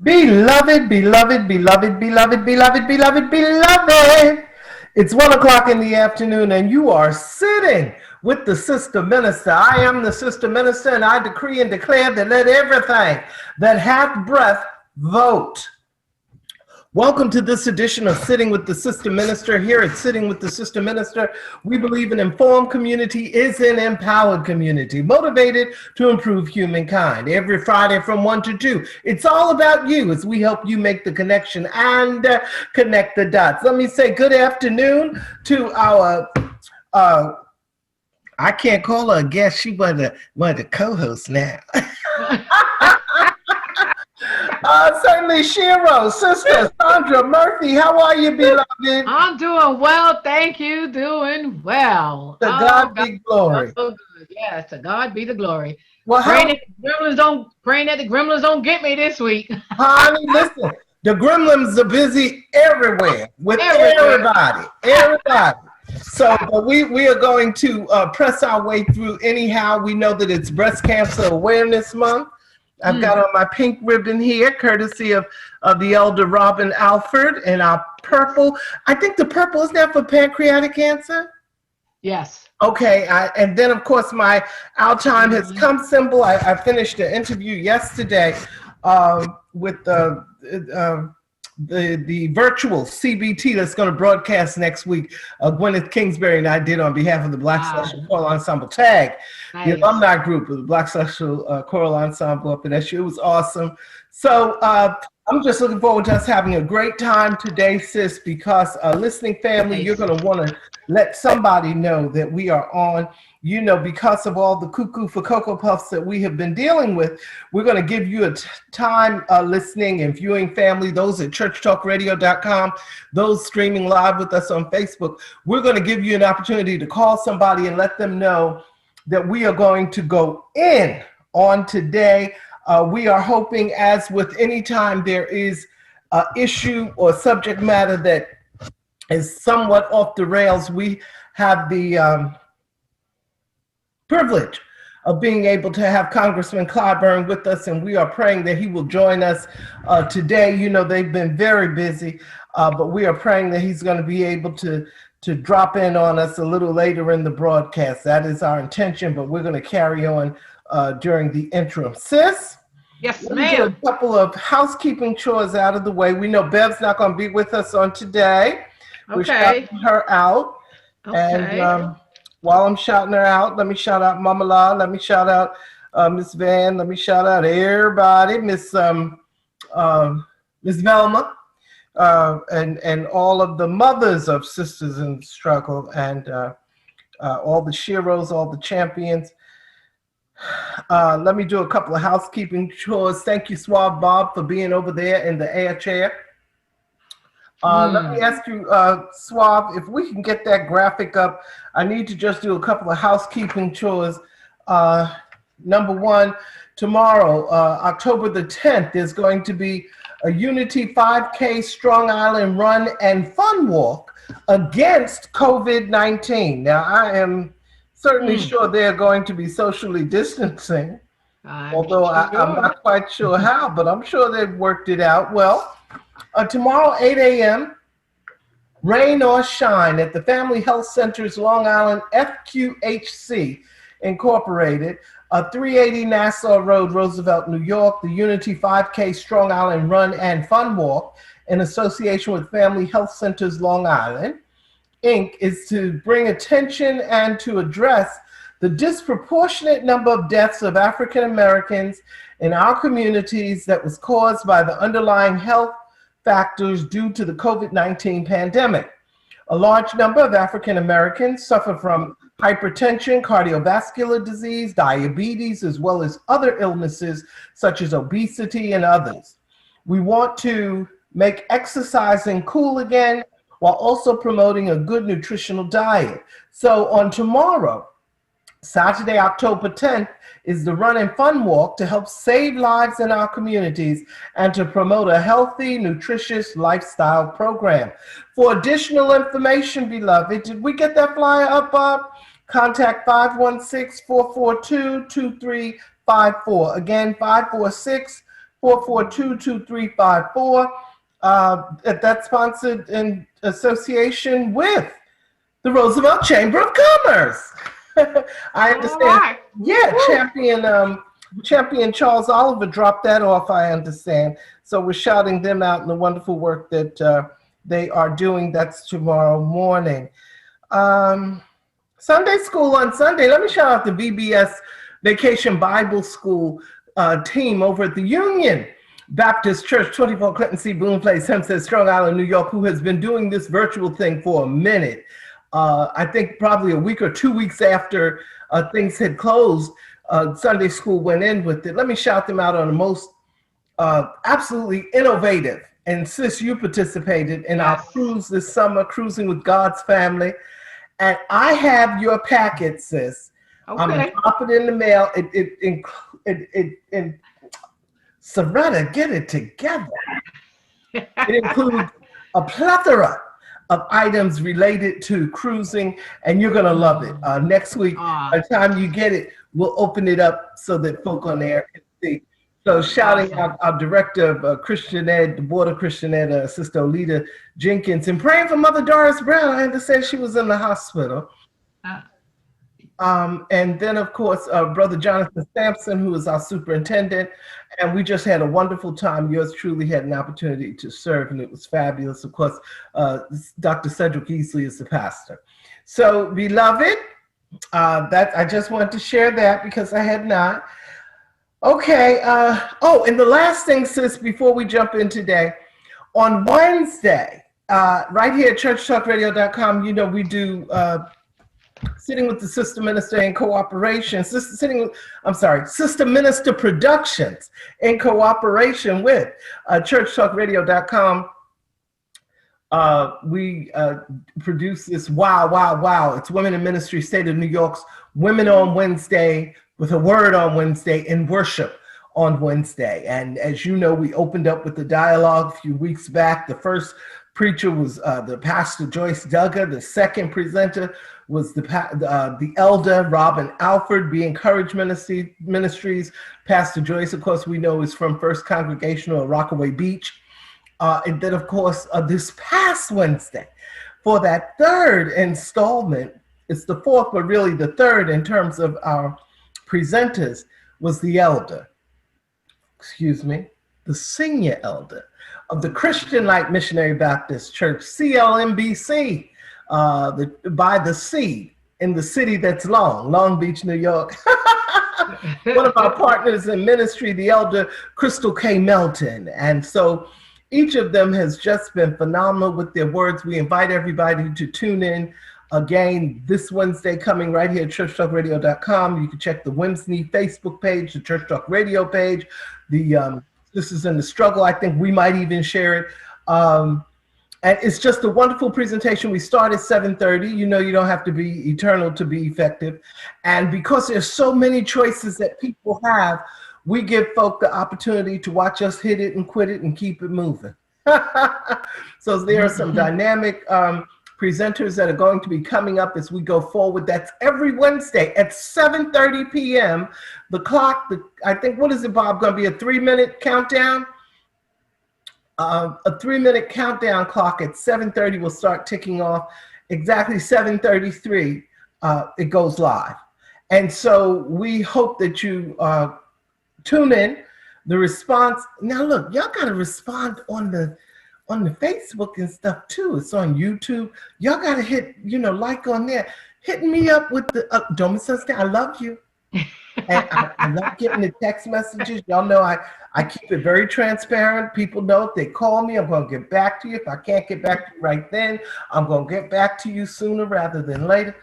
Beloved, beloved, beloved, beloved, beloved, beloved, beloved. It's 1 o'clock in the afternoon, and you are sitting with the Sister Minister. I am the Sister Minister, and I decree and declare that let everything that hath breath vote. Welcome to this edition of Sitting with the Sister Minister. Here at Sitting with the Sister Minister, we believe an informed community is an empowered community, motivated to improve humankind. Every Friday from 1 to 2, it's all about you as we help you make the connection and connect the dots. Let me say good afternoon to our, I can't call her a guest, she one of the co-hosts now. Certainly, Shiro, Sister Sandra Murphy, how are you, beloved? I'm doing well, thank you. Doing well. To God be glory. So good. Yes, to God be the glory. Well, praying that the gremlins don't get me this week. Honey, listen, the gremlins are busy everywhere with everybody. So we are going to press our way through anyhow. We know that it's Breast Cancer Awareness Month. I've got on my pink ribbon here, courtesy of the elder Robin Alford, and our purple. I think the purple is now for pancreatic cancer. Yes. Okay, and then of course my Our Time Has Come symbol. I finished an interview yesterday with the virtual CBT that's going to broadcast next week. Gwyneth Kingsbury and I did on behalf of the Black Social Choral Ensemble TAG, the alumni group of the Black Social Choral Ensemble up in that show. It was awesome. So I'm just looking forward to us having a great time today, sis, because listening family, you're going to want to let somebody know that we are on. You know, because of all the cuckoo for Cocoa Puffs that we have been dealing with, we're going to give you a time listening and viewing family, those at churchtalkradio.com, those streaming live with us on Facebook. We're going to give you an opportunity to call somebody and let them know that we are going to go in on today. We are hoping, as with any time there is an issue or subject matter that is somewhat off the rails, we have the privilege of being able to have Congressman Clyburn with us, and we are praying that he will join us today. You know, they've been very busy, but we are praying that he's going to be able to drop in on us a little later in the broadcast. That is our intention, but we're going to carry on during the interim. Sis? Yes, ma'am. A couple of housekeeping chores out of the way. We know Bev's not going to be with us on today. We're shouting her out. Okay. And while I'm shouting her out, let me shout out Mama La, let me shout out Miss Van, let me shout out everybody, Miss Velma, and all of the mothers of Sisters in Struggle, and all the Shiros, all the champions. Let me do a couple of housekeeping chores. Thank you, Suave Bob, for being over there in the air chair. Let me ask you, Suave, if we can get that graphic up. I need to just do a couple of housekeeping chores. Number one, tomorrow, October the 10th, there's going to be a Unity 5K Strong Island Run and Fun Walk against COVID-19. Now, I am certainly sure they're going to be socially distancing, although I'm not quite sure how, but I'm sure they've worked it out. Well, tomorrow, 8 a.m., rain or shine at the Family Health Center's Long Island FQHC Incorporated, 380 Nassau Road, Roosevelt, New York. The Unity 5K Strong Island Run and Fun Walk, in association with Family Health Centers Long Island, Inc., is to bring attention and to address the disproportionate number of deaths of African Americans in our communities that was caused by the underlying health factors due to the COVID-19 pandemic. A large number of African Americans suffer from hypertension, cardiovascular disease, diabetes, as well as other illnesses such as obesity and others. We want to make exercising cool again while also promoting a good nutritional diet. So on tomorrow, Saturday, October 10th, is the Run and Fun Walk to help save lives in our communities and to promote a healthy, nutritious lifestyle program. For additional information, beloved, did we get that flyer up, Bob? Contact 516-442-2354. Again, 546 442-2354. That's sponsored in association with the Roosevelt Chamber of Commerce. I understand. Right. Yeah, Champion Charles Oliver dropped that off, I understand. So we're shouting them out in the wonderful work that they are doing. That's tomorrow morning. Sunday school on Sunday. Let me shout out the VBS Vacation Bible School team over at the Union Baptist Church, 24 Clinton C. Boone Place, Hempstead, Strong Island, New York, who has been doing this virtual thing for a minute. I think probably a week or 2 weeks after things had closed, Sunday school went in with it. Let me shout them out on the most absolutely innovative. And sis, you participated in our cruise this summer, Cruising with God's Family. And I have your packet, sis. Okay. I'm gonna drop it in the mail. Seretta, get it together. It includes a plethora of items related to cruising, and you're gonna love it. Next week, by the time you get it, we'll open it up so that folk on there can see. So shouting out our director of Christian Ed, the Board of Christian Ed, Sister Olita Jenkins, and praying for Mother Doris Brown. I understand she was in the hospital. And then, of course, Brother Jonathan Sampson, who is our superintendent. And we just had a wonderful time. Yours truly had an opportunity to serve, and it was fabulous. Of course, Dr. Cedric Easley is the pastor. So, beloved, that I just wanted to share that because I had not. Okay. And the last thing, sis, before we jump in today, on Wednesday, right here at churchtalkradio.com, you know, we do Sitting with the Sister Minister in cooperation, Sister Minister Productions in cooperation with churchtalkradio.com. We produce this Wow. It's Women in Ministry, State of New York's Women on Wednesday, with a word on Wednesday, in worship on Wednesday. And as you know, we opened up with the dialogue a few weeks back. The first preacher was the Pastor Joyce Duggar. The second presenter was the elder Robin Alford, Be Encouraged Ministries. Pastor Joyce, of course, we know is from First Congregational Rockaway Beach. And then, of course, this past Wednesday, for that third installment, it's the fourth, but really the third in terms of our presenters, was the senior elder of the Christian Light Missionary Baptist Church, CLMBC, by the sea, in the city that's Long Beach, New York. One of our partners in ministry, the elder Crystal K. Melton. And so each of them has just been phenomenal with their words. We invite everybody to tune in again this Wednesday, coming right here at churchtalkradio.com. You can check the Wednesday Facebook page, the Church Talk Radio page. This is in the struggle. I think we might even share it. And it's just a wonderful presentation. We start at 7:30. You know, you don't have to be eternal to be effective. And because there's so many choices that people have, we give folk the opportunity to watch us hit it and quit it and keep it moving. So there are some dynamic presenters that are going to be coming up as we go forward. That's every Wednesday at 7:30 p.m. The clock, I think, what is it, Bob, going to be a 3-minute countdown? A 3-minute countdown clock at 7:30 will start ticking off. Exactly 7:33, it goes live. And so we hope that you tune in. The response, now look, y'all got to respond on the Facebook and stuff too. It's on YouTube. Y'all got to hit, like on there. Hitting me up with the, don't misunderstand, I love you. And I love getting the text messages. Y'all know I keep it very transparent. People know if they call me, I'm going to get back to you. If I can't get back to you right then, I'm going to get back to you sooner rather than later.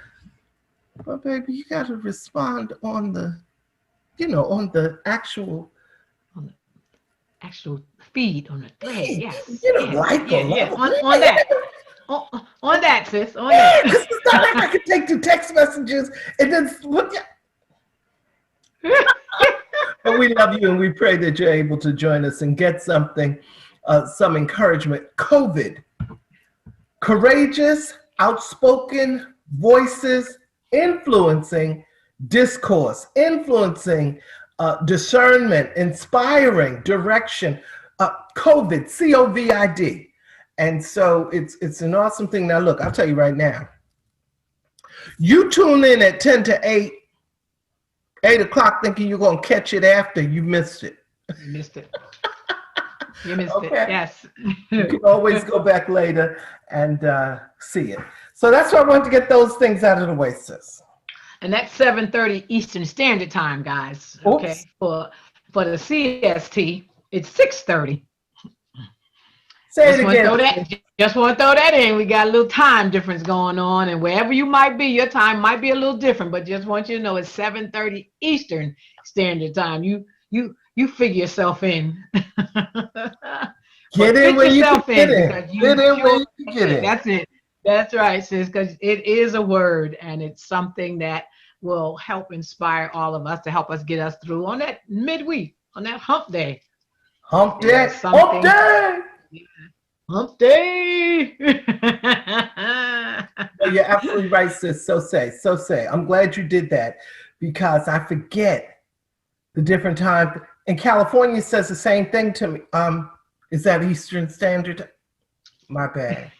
But baby, you got to respond on the, on the actual feed, on the thread. Yes. Like yes. On that. On that, sis. On that. Because it's not like I can take the text messages and then But we love you and we pray that you're able to join us and get something, some encouragement. COVID, courageous, outspoken voices influencing discourse, influencing discernment, inspiring, direction, COVID, COVID. And so it's an awesome thing. Now, look, I'll tell you right now, you tune in at 10 to 8 o'clock thinking you're going to catch it after, you missed it. You missed it. You missed Okay. it, yes. You can always go back later and see it. So that's why I wanted to get those things out of the way, sis. And that's 7:30 Eastern Standard Time, guys. Okay. Oops. For the CST, it's 6:30. Say it again. Just want to throw that in. We got a little time difference going on, and wherever you might be, your time might be a little different, but just want you to know it's 7:30 Eastern Standard Time. You figure yourself in. Get in where you can get in. Get in where you can get in. That's it. That's right, sis, because it is a word, and it's something that will help inspire all of us to help us get us through on that midweek, on that hump day. Hump day. Hump day. Hump day. You're absolutely right, sis. So say. I'm glad you did that because I forget the different time. And California says the same thing to me. Is that Eastern Standard? My bad.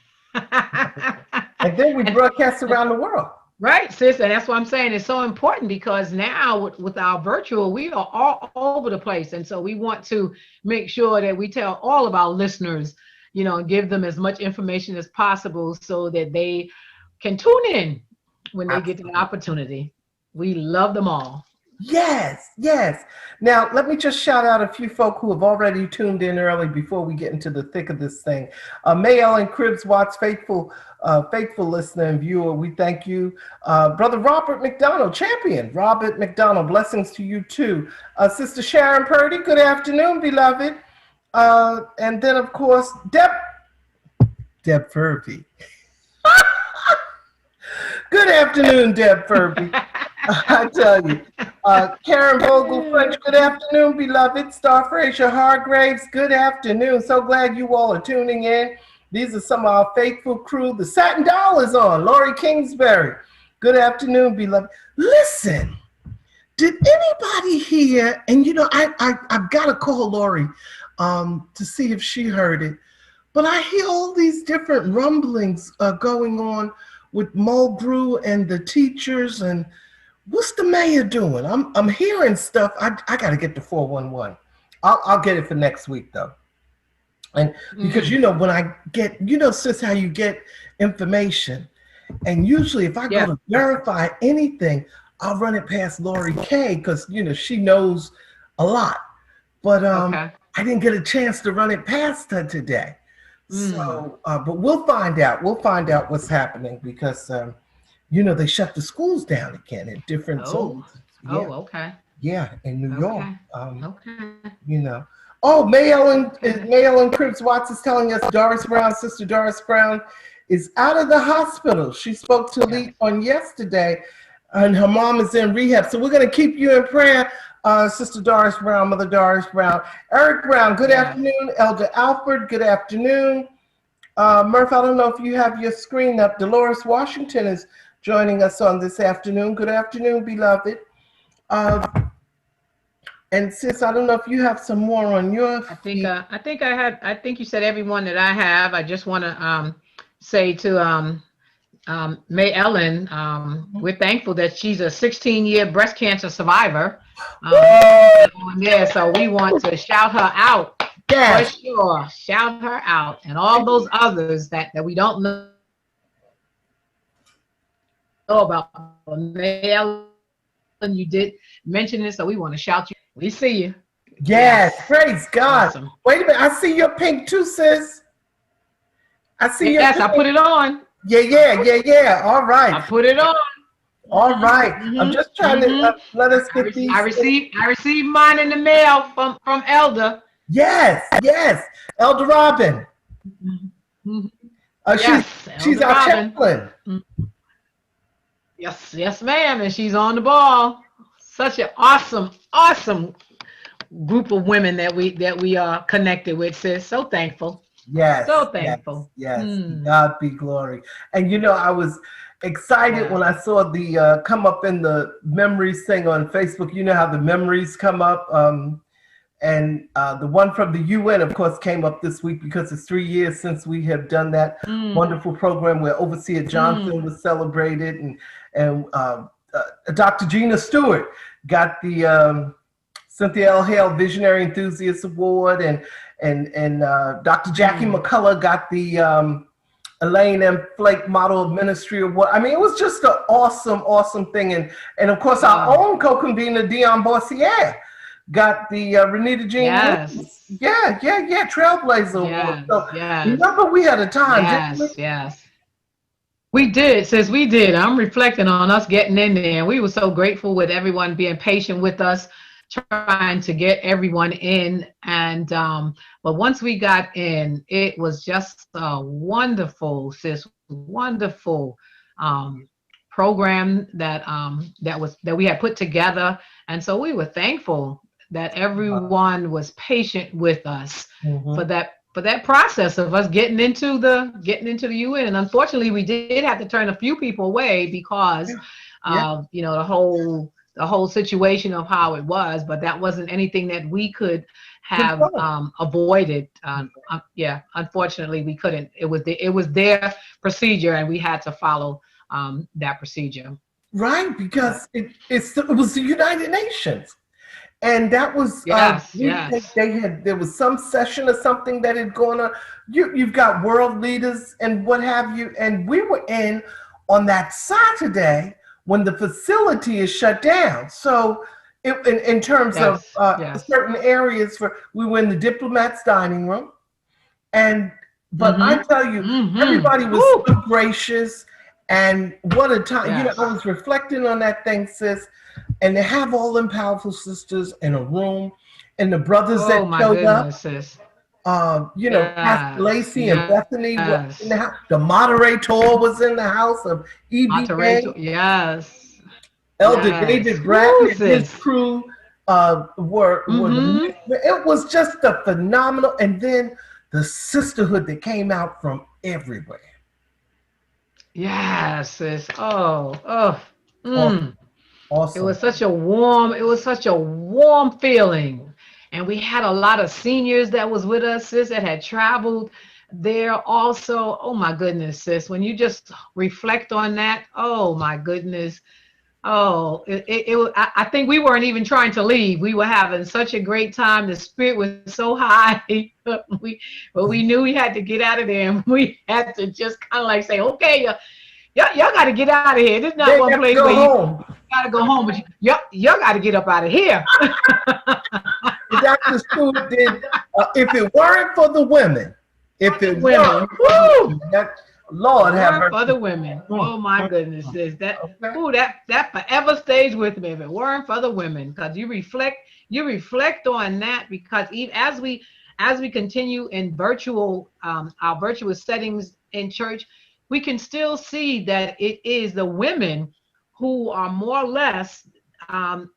And then we broadcast around the world. Right, sis, and that's what I'm saying. It's so important because now with our virtual, we are all over the place. And so we want to make sure that we tell all of our listeners, give them as much information as possible so that they can tune in when they get the opportunity. We love them all. Yes. Now, let me just shout out a few folk who have already tuned in early before we get into the thick of this thing. May Ellen Cribbs Watts, faithful listener and viewer, we thank you. Brother Robert McDonald, champion. Robert McDonald, blessings to you too. Sister Sharon Purdy, good afternoon, beloved. And then, of course, Deb Furby. Good afternoon, Deb Furby. I tell you. Karen Vogel French, good afternoon, beloved. Star Fraser Hargraves, good afternoon. So glad you all are tuning in. These are some of our faithful crew. The Satin Doll is on. Lori Kingsbury, good afternoon, beloved. Listen, did anybody hear, and I've got to call Lori to see if she heard it, but I hear all these different rumblings going on with Mulgrew and the teachers, and what's the mayor doing? I'm hearing stuff. I got to get the 411. I'll get it for next week though. And because when I get, sis, how you get information, and usually if I go to verify anything, I'll run it past Lori K because she knows a lot. But I didn't get a chance to run it past her today. So, but we'll find out. We'll find out what's happening because they shut the schools down again in different zones. Yeah. Oh, okay. Yeah, in New York. Okay. Oh, May Ellen Cribbs Watts is telling us Sister Doris Brown is out of the hospital. She spoke to Elite on yesterday, and her mom is in rehab. So we're going to keep you in prayer, Sister Doris Brown, Mother Doris Brown. Eric Brown, good afternoon. Elder Alfred, good afternoon. Murph, I don't know if you have your screen up. Dolores Washington is joining us on this afternoon. Good afternoon, beloved. And sis, I don't know if you have some more on your. I think you said everyone that I have. I just want to say to May Ellen, we're thankful that she's a 16-year breast cancer survivor. So we want to shout her out. For sure. Shout her out. And all those others that we don't know about. May Ellen, you did mention it, so we want to shout you. We see you. Yes, praise God. Awesome. Wait a minute, I see your pink too, sis. I see your Yes, pink. I put it on. Yeah. All right. I put it on. All right. I'm just trying to let us get these. I received mine in the mail from Elder. Yes. Elder Robin. She's our chaplain. Yes, ma'am, and she's on the ball. Such an awesome group of women that we are connected with, sis. So thankful. Yes. So thankful. Yes. God be glory. And excited when I saw the come up in the memories thing on Facebook. You know how the memories come up. And the one from the UN, of course, came up this week because it's 3 years since we have done that wonderful program where Overseer Johnson was celebrated, and Dr. Gina Stewart got the Cynthia L. Hale Visionary Enthusiast Award, and Dr. Jackie McCullough got the Elaine M. Flake Model of Ministry Award. I mean, it was just an awesome thing, and of course our own co-convener Dion Boissier got the Renita Jean Williams. Trailblazer Award. So remember, we had a time. Yes. We did, sis. We did. I'm reflecting on us getting in there, and we were so grateful with everyone being patient with us, trying to get everyone in. And but once we got in, it was just a wonderful program that we had put together, and so we were thankful that everyone was patient with us for that process of us getting into the UN. And unfortunately, we did have to turn a few people away because of the whole situation of how it was. But that wasn't anything that we could have avoided. Unfortunately, we couldn't. It was their procedure, and we had to follow that procedure. Right, because it was the United Nations. And that was there was some session or something that had gone on. You've got world leaders and what have you, and we were in on that Saturday when the facility is shut down. So in terms of certain areas, we were in the diplomats' dining room, but I tell you, everybody was so gracious, and what a time! I was reflecting on that thing, sis. And they have all them powerful sisters in a room, and the brothers that showed up. Sis. Pastor Lacey and Bethany were in the house. The moderator was in the house of EBA. Elder David Bratton and his crew were it was just a phenomenal, and then the sisterhood that came out from everywhere. Yes, sis. Awesome. It was such a warm feeling. And we had a lot of seniors that was with us, sis, that had traveled there also. Oh my goodness, sis. When you just reflect on that, oh my goodness. I think we weren't even trying to leave. We were having such a great time. The spirit was so high. But we knew we had to get out of there, and we had to just kind of like say, okay, y'all got to get out of here. This is not one place where you got to go home, but y'all got to get up out of here. Dr. Stewart did, if it weren't for the women, Lord have mercy. For the women. Oh my goodness, sis. That forever stays with me if it weren't for the women. Because you reflect on that, because even as we continue in our virtual settings in church, we can still see that it is the women who are more or less,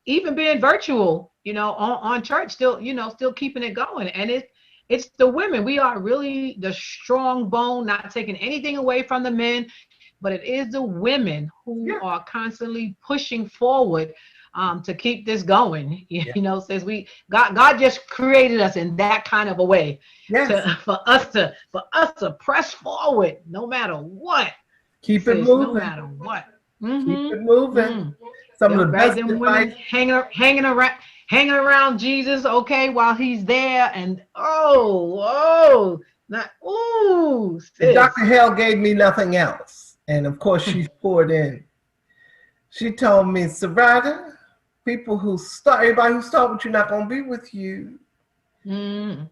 even being virtual, on church, still keeping it going. And it's the women. We are really the strong bone, not taking anything away from the men, but it is the women who are constantly pushing forward to keep this going. Says God just created us in that kind of a way for us to press forward no matter what. Keep it moving. No matter what. Keep it moving. Some of the best women hanging around Jesus, while he's there, and Dr. Hale gave me nothing else, and of course she poured in. She told me, Seretta, everybody who start with you not gonna be with you.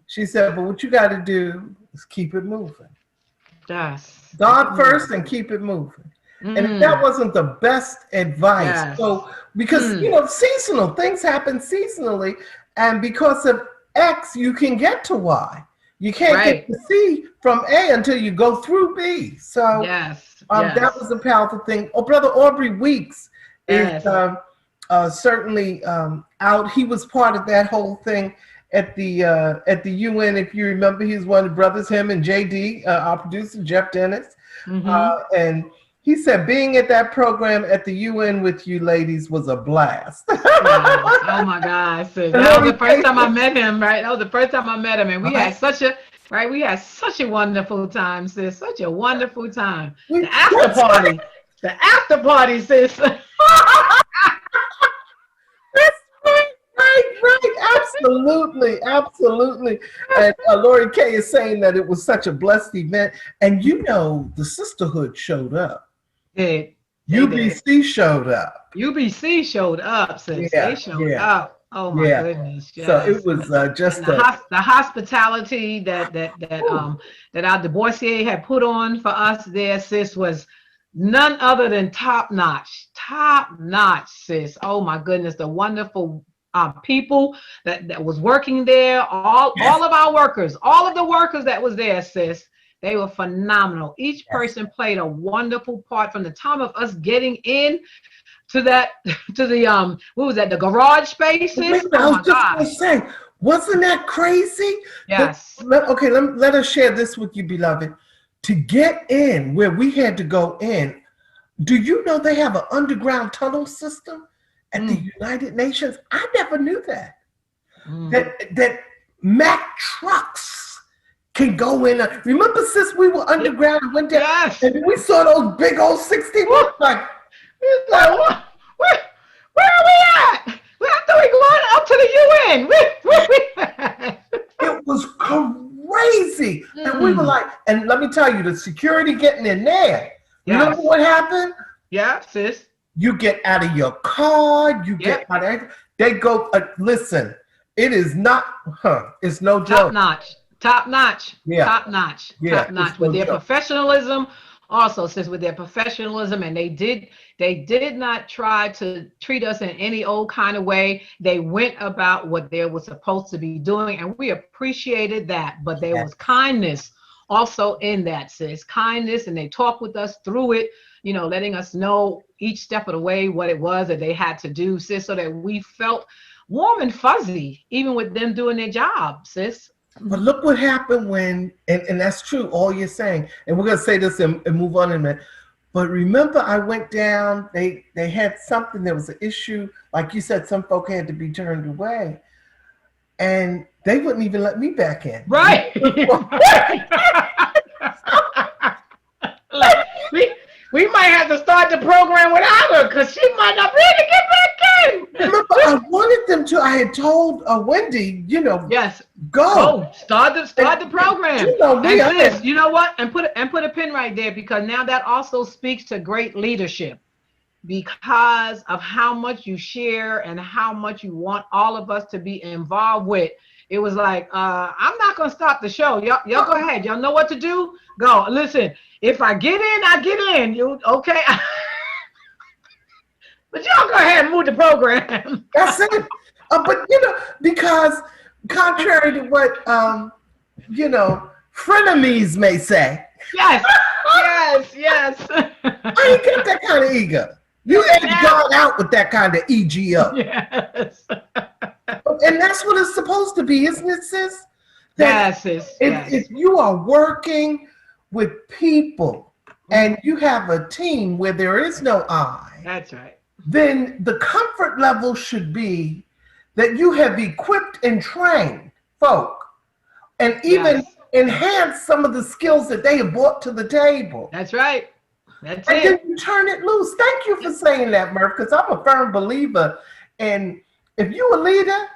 She said, but what you got to do is keep it moving. Yes. God first and keep it moving. And if that wasn't the best advice, so because seasonal things happen seasonally, and because of X, you can get to Y. You can't get to C from A until you go through B. So that was a powerful thing. Oh, Brother Aubrey Weeks is certainly out. He was part of that whole thing at the UN. If you remember, he was one of the brothers. Him and JD, our producer Jeff Dennis, and He said being at that program at the UN with you ladies was a blast. Yes. Oh my gosh, sis. That was the first time I met him, right? That was the first time I met him, and we had such a we had such a wonderful time, sis. Such a wonderful time. The after party. The after party, sis. That's right. Absolutely, absolutely. And Lori Kay is saying that it was such a blessed event. And you know, the sisterhood showed up. UBC showed up. UBC showed up, sis. Yeah, They showed up. Oh my goodness. Yes. So it was just the hospitality that our Du Boisier had put on for us there, sis, was none other than top notch, sis. Oh my goodness, the wonderful people that was working there, all of our workers, all of the workers that was there, sis. They were phenomenal. Each person played a wonderful part from the time of us getting in to the what was that, the garage spaces? I was just going to say, wasn't that crazy? Yes. Let us share this with you, beloved. To get in where we had to go in, do you know they have an underground tunnel system at the United Nations? I never knew that. That Mack trucks can go in. Remember, sis, we were underground and went down, and we saw those big old 16. Like, what? Where are we at? I thought we going up to the UN. Where we at? It was crazy. And we were like, and let me tell you, the security getting in there. You know what happened? Yeah, sis. You get out of your car. You get out of. They go. Listen, it is not. It's no joke. Top notch. Yeah. Top notch. Yeah, Top notch with their professionalism. Also, sis, with their professionalism, and they did not try to treat us in any old kind of way. They went about what they were supposed to be doing, and we appreciated that. But there was kindness also in that, sis. Kindness, and they talked with us through it, you know, letting us know each step of the way what it was that they had to do, sis, so that we felt warm and fuzzy, even with them doing their job, sis. But look what happened when, and that's true, all you're saying. And we're going to say this and move on in a minute. But remember, I went down, they had something, there was an issue. Like you said, some folk had to be turned away. And they wouldn't even let me back in. Right. we might have to start the program without her because she might not be able to get back in. Remember, I wanted them to. I had told Wendy, you know, go. Start the program. You know, and sis, you know what? And put a pin right there, because now that also speaks to great leadership, because of how much you share and how much you want all of us to be involved with. It was like, I'm not gonna stop the show. Y'all go ahead. Y'all know what to do. Go. Listen, if I get in, I get in. You okay? But y'all go ahead and move the program. That's it. But you know, because contrary to what frenemies may say. Yes. I ain't got that kind of ego. You ain't gone out with that kind of EGO. Yes. And that's what it's supposed to be, isn't it, sis? Sis. If you are working with people and you have a team where there is no I, that's right, then the comfort level should be that you have equipped and trained folk and even enhanced some of the skills that they have brought to the table. That's right. And then you turn it loose. Thank you for saying that, Murph, because I'm a firm believer. And if you a leader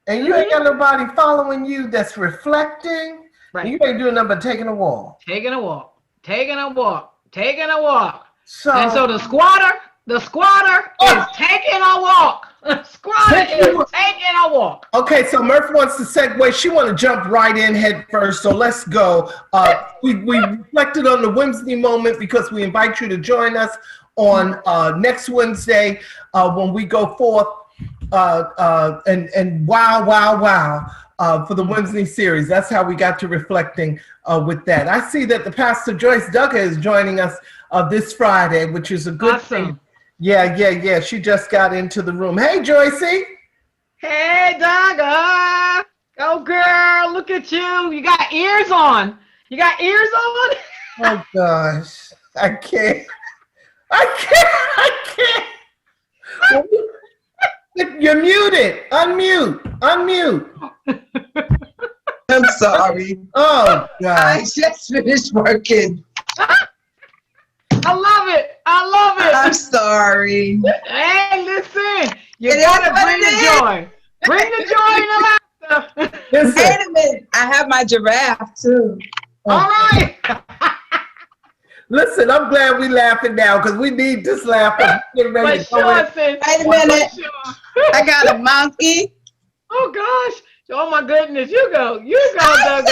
and you ain't got nobody following you that's reflecting, you ain't doing nothing but taking a walk. Taking a walk. So the squatter is taking a walk. Taking a walk. Okay, so Murph wants to segue. She want to jump right in head first, so let's go. We reflected on the Wednesday moment because we invite you to join us on next Wednesday when we go forth and wow for the Wednesday series. That's how we got to reflecting with that. I see that the Pastor Joyce Duggar is joining us this Friday, which is a good thing. Yeah. She just got into the room. Hey, Joycey. Hey, Duggar. Oh, girl, look at you. You got ears on. Oh, gosh. I can't. I can't. You're muted. Unmute. I'm sorry. Oh, God. I just finished working. I love it. I'm sorry. Hey, listen. You It gotta is what bring it the is. joy. Bring the joy and the laughter. Listen. Wait a minute. I have my giraffe too. All right. Listen, I'm glad we laughing now because we need this laughter. But sure, sis. Wait a For minute. sure. I got a monkey. Oh gosh. Oh my goodness. You go, Douglas.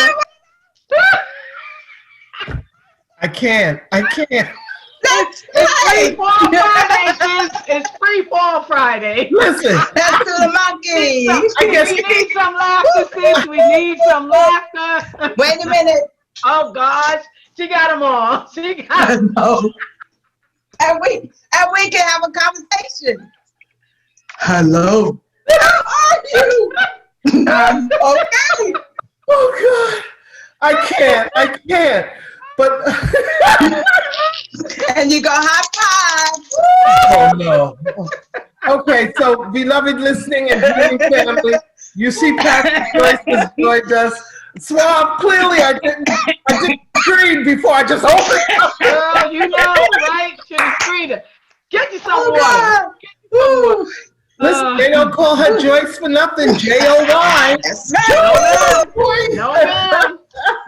I can't. That's Free right. Fall Friday, sis. It's Free Fall Friday. Listen, Let's do the monkey. I guess We need some laughter, sis. We need some laughter. Wait a minute. Oh gosh. She got them all. No. And we can have a conversation. Hello. How are you? I'm okay. oh God, I can't. But And you go high five. oh no. Okay, so beloved listening and viewing family, you see Pastor Joyce has joined us. Swab, clearly I didn't scream before I just opened it. Girl, you know, right? Should have screened her. Get you some water. God. Woo. Listen, they don't call her Joyce for nothing. J-O-Y. That's right. No, ma'am.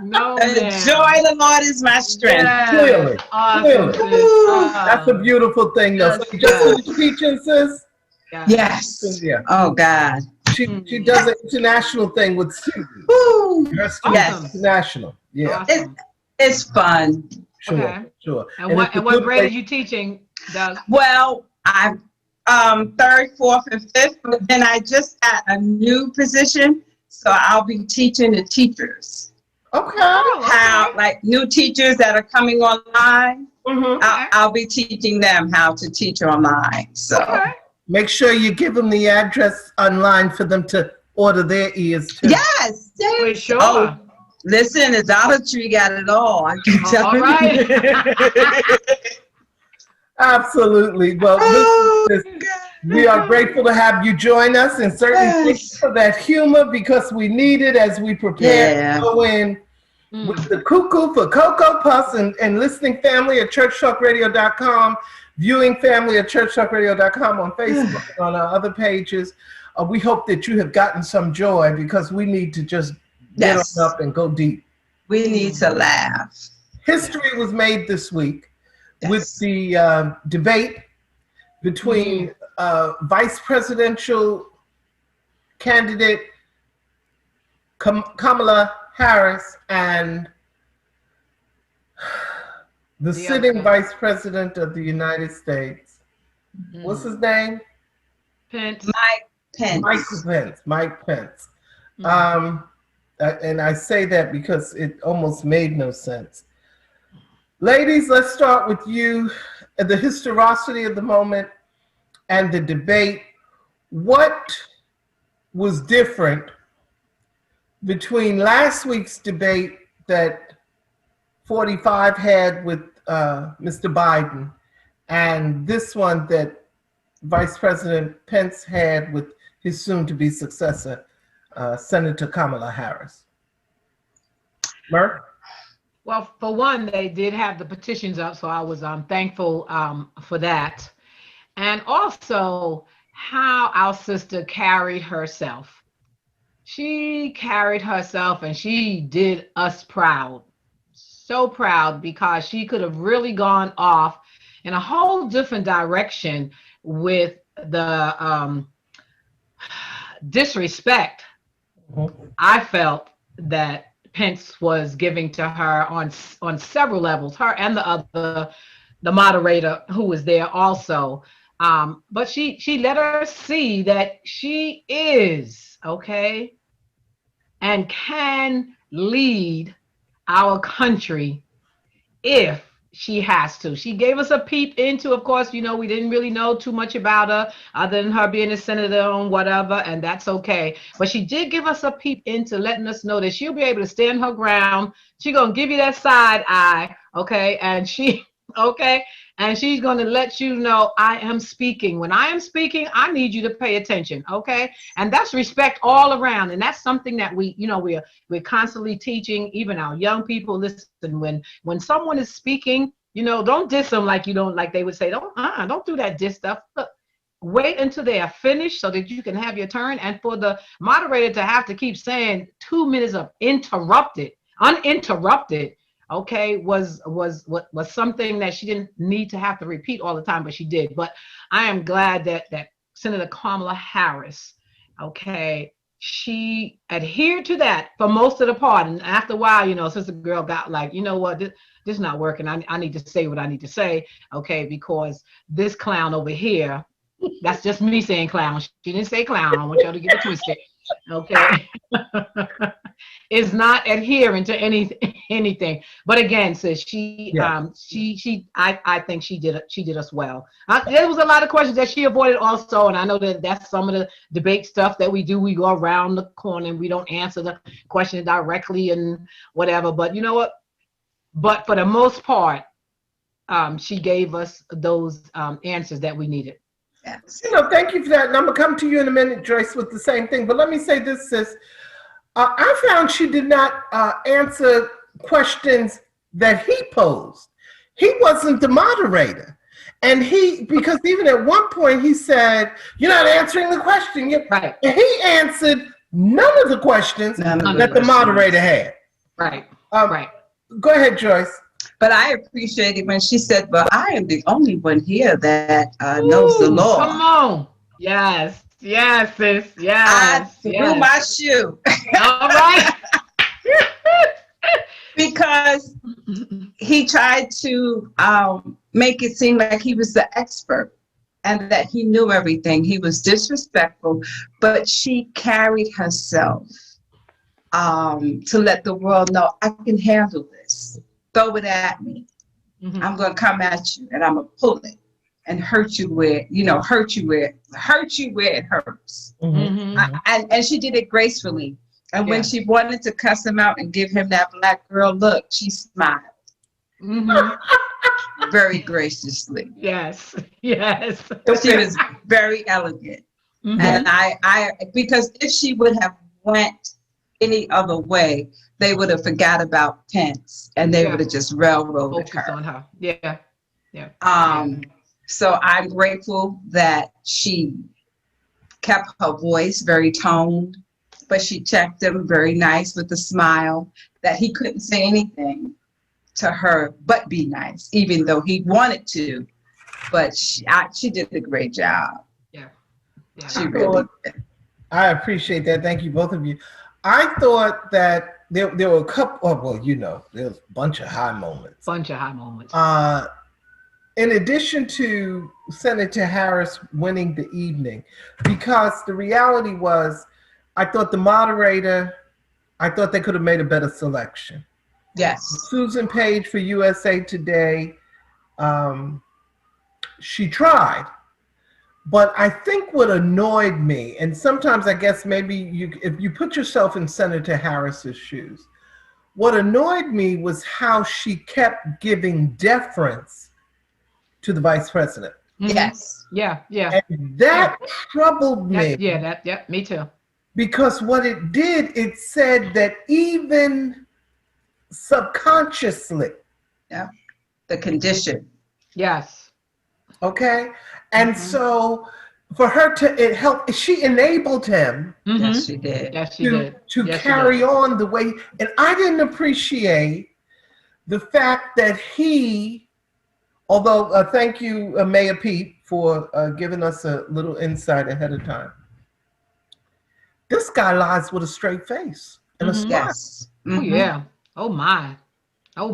No, The ma'am. joy of the Lord is my strength. Yes. Clearly. Awesome, sis. That's a beautiful thing, though. So you just finished teaching, sis? Yes. Yeah. Oh God. She does an international thing with students. Woo. Her students Yes. international. Yeah. Awesome. It's fun. Sure. Okay. Sure. And what it's a what good grade place- are you teaching, Doug? Well, I'm third, fourth, and fifth, but then I just got a new position, so I'll be teaching the teachers. Okay. How, like new teachers that are coming online, Mhm. I'll be teaching them how to teach online. So Okay. Make sure you give them the address online for them to order their ears too. yes, For sure. Oh, listen, the Dollar Tree got it all. I can tell All you. right. Absolutely. Well, Oh, listen, we are grateful to have you join us, and certainly thanks for that humor because we need it as we prepare Yeah. to go in Mm. with the cuckoo for Cocoa Puffs and listening family at churchtalkradio.com, viewing family at churchtalkradio.com on Facebook and on our other pages. We hope that you have gotten some joy because we need to just get Yes. on up and go deep. We need to laugh. History was made this week with Yes. the debate between vice presidential candidate Kamala Harris and the sitting vice president of the United States. What's his name? Pence. Mike Pence. Mike Pence. And I say that because it almost made no sense. Ladies, let's start with you. The historicity of the moment and the debate. What was different between last week's debate that 45 had with Mr. Biden and this one that Vice President Pence had with his soon-to-be successor, Senator Kamala Harris? Merck? Well, for one, they did have the petitions up, so I was thankful for that. And also how our sister carried herself. She carried herself and she did us proud. So proud because she could have really gone off in a whole different direction with the disrespect I felt that Pence was giving to her on several levels, her and the moderator who was there also. But she let her see that she is okay and can lead our country if she has to. She gave us a peep into, of course, we didn't really know too much about her other than her being a senator and whatever, and that's okay. But she did give us a peep into letting us know that she'll be able to stand her ground. She's going to give you that side eye, okay? And and she's going to let you know, I am speaking. When I am speaking, I need you to pay attention, okay? And that's respect all around, and that's something that we're constantly teaching even our young people. Listen, when someone is speaking, don't diss them like they would say, don't do that diss stuff. Look, wait until they are finished so that you can have your turn. And for the moderator to have to keep saying 2 minutes of uninterrupted, okay, was something that she didn't need to have to repeat all the time, but she did. But I am glad that Senator Kamala Harris, okay, she adhered to that for most of the part. And after a while, Sister Girl got like, you know what, this is not working. I need to say what I need to say, okay, because this clown over here, that's just me saying clown. She didn't say clown. I want y'all to get it twisted, okay? Is not adhering to anything. But again, sis, I think she did us well. There was a lot of questions that she avoided also, and I know that's some of the debate stuff that we do. We go around the corner and we don't answer the question directly and whatever. But you know what? But for the most part, she gave us those answers that we needed. Yes. Thank you for that. And I'm going to come to you in a minute, Joyce, with the same thing. But let me say this, sis. I found she did not answer questions that he posed. He wasn't the moderator. And because even at one point he said, you're not answering the question. Right. And he answered none of the questions that the moderator had. Right. Right. Go ahead, Joyce. But I appreciated when she said, well, I am the only one here that knows the law. Come on. Yes, sis. Yes. I threw my shoe. All right. Because he tried to make it seem like he was the expert and that he knew everything. He was disrespectful, but she carried herself to let the world know, I can handle this. Throw it at me. Mm-hmm. I'm going to come at you and I'm going to pull it and hurt you where it hurts. Mm-hmm. And she did it gracefully. And when she wanted to cuss him out and give him that black girl look, she smiled. Mm-hmm. Very graciously. Yes. She was very elegant. Mm-hmm. And I because if she would have went any other way, they would have forgot about Pence and they would have just railroaded her. On her. Yeah. So I'm grateful that she kept her voice very toned, but she checked him very nice with a smile, that he couldn't say anything to her but be nice, even though he wanted to. But she did a great job. Yeah. She really did. I appreciate that. Thank you, both of you. I thought that there were a couple, there was a bunch of high moments. In addition to Senator Harris winning the evening, because the reality was, I thought the moderator, they could have made a better selection. Yes. Susan Page for USA Today, she tried. But I think what annoyed me, and sometimes I guess maybe if you put yourself in Senator Harris's shoes, what annoyed me was how she kept giving deference to the vice president. Mm-hmm. Yes. Yeah. And that troubled me. Me too. Because what it did, it said that even subconsciously. Yeah. The condition. Yes. Okay. And so for her she enabled him. Mm-hmm. Yes, she did. To carry on the way. And I didn't appreciate the fact that although thank you, Mayor Pete, for giving us a little insight ahead of time. This guy lies with a straight face and a smile. Yes. Mm-hmm. Oh, yeah. Oh,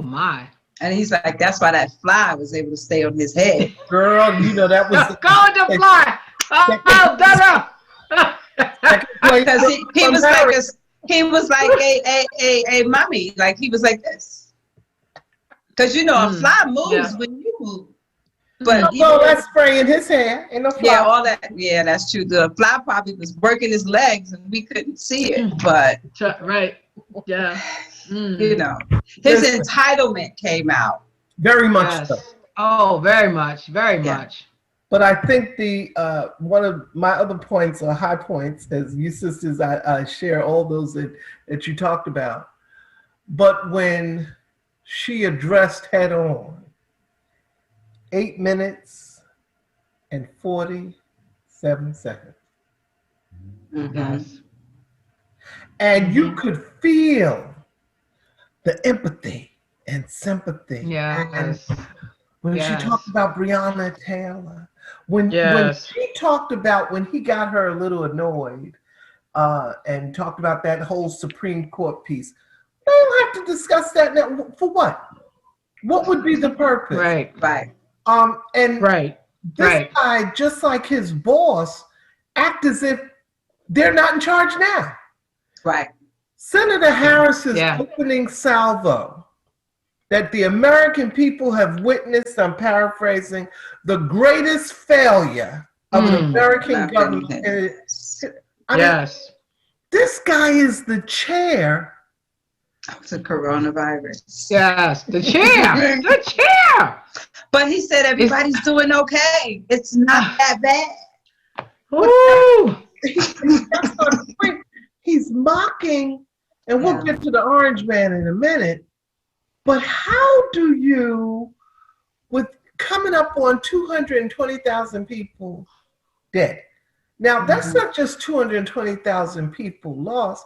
my. And he's like, that's why that fly was able to stay on his head. Girl, that was... Go with the fly! Because he was like a mummy. Like, he was like this. Because, a fly moves when you move. But that's spraying his hair. Ain't no fly. Yeah, all that. Yeah, that's true. The fly probably was working his legs and we couldn't see it. But... Right. Yeah. His entitlement came out. Very much so. Oh, very much, very Yeah. much. But I think the one of my other points or high points, as you sisters, I share all those that you talked about. But when she addressed head on 8 minutes and 47 seconds, Mhm. Yes. and you Mhm. could feel the empathy and sympathy, and Yes. when she talked Yes. about Breonna Taylor, when Yes. she talked about when he got her a little annoyed, and talked about that whole Supreme Court piece. We don't have to discuss that now. For what? What would be the purpose? Right. Right. And Right. this Right. guy, just like his boss, act as if they're not in charge now. Right. Senator Harris's Yeah. opening salvo that the American people have witnessed, I'm paraphrasing, the greatest failure of an American government. I mean, Yes. this guy is the chair. The coronavirus. Yes. The chair. The chair. But he said everybody's doing okay. It's not that bad. Ooh. He's mocking, and we'll Yeah. get to the orange man in a minute. But how do you, with coming up on 220,000 people dead? Now, that's not just 220,000 people lost.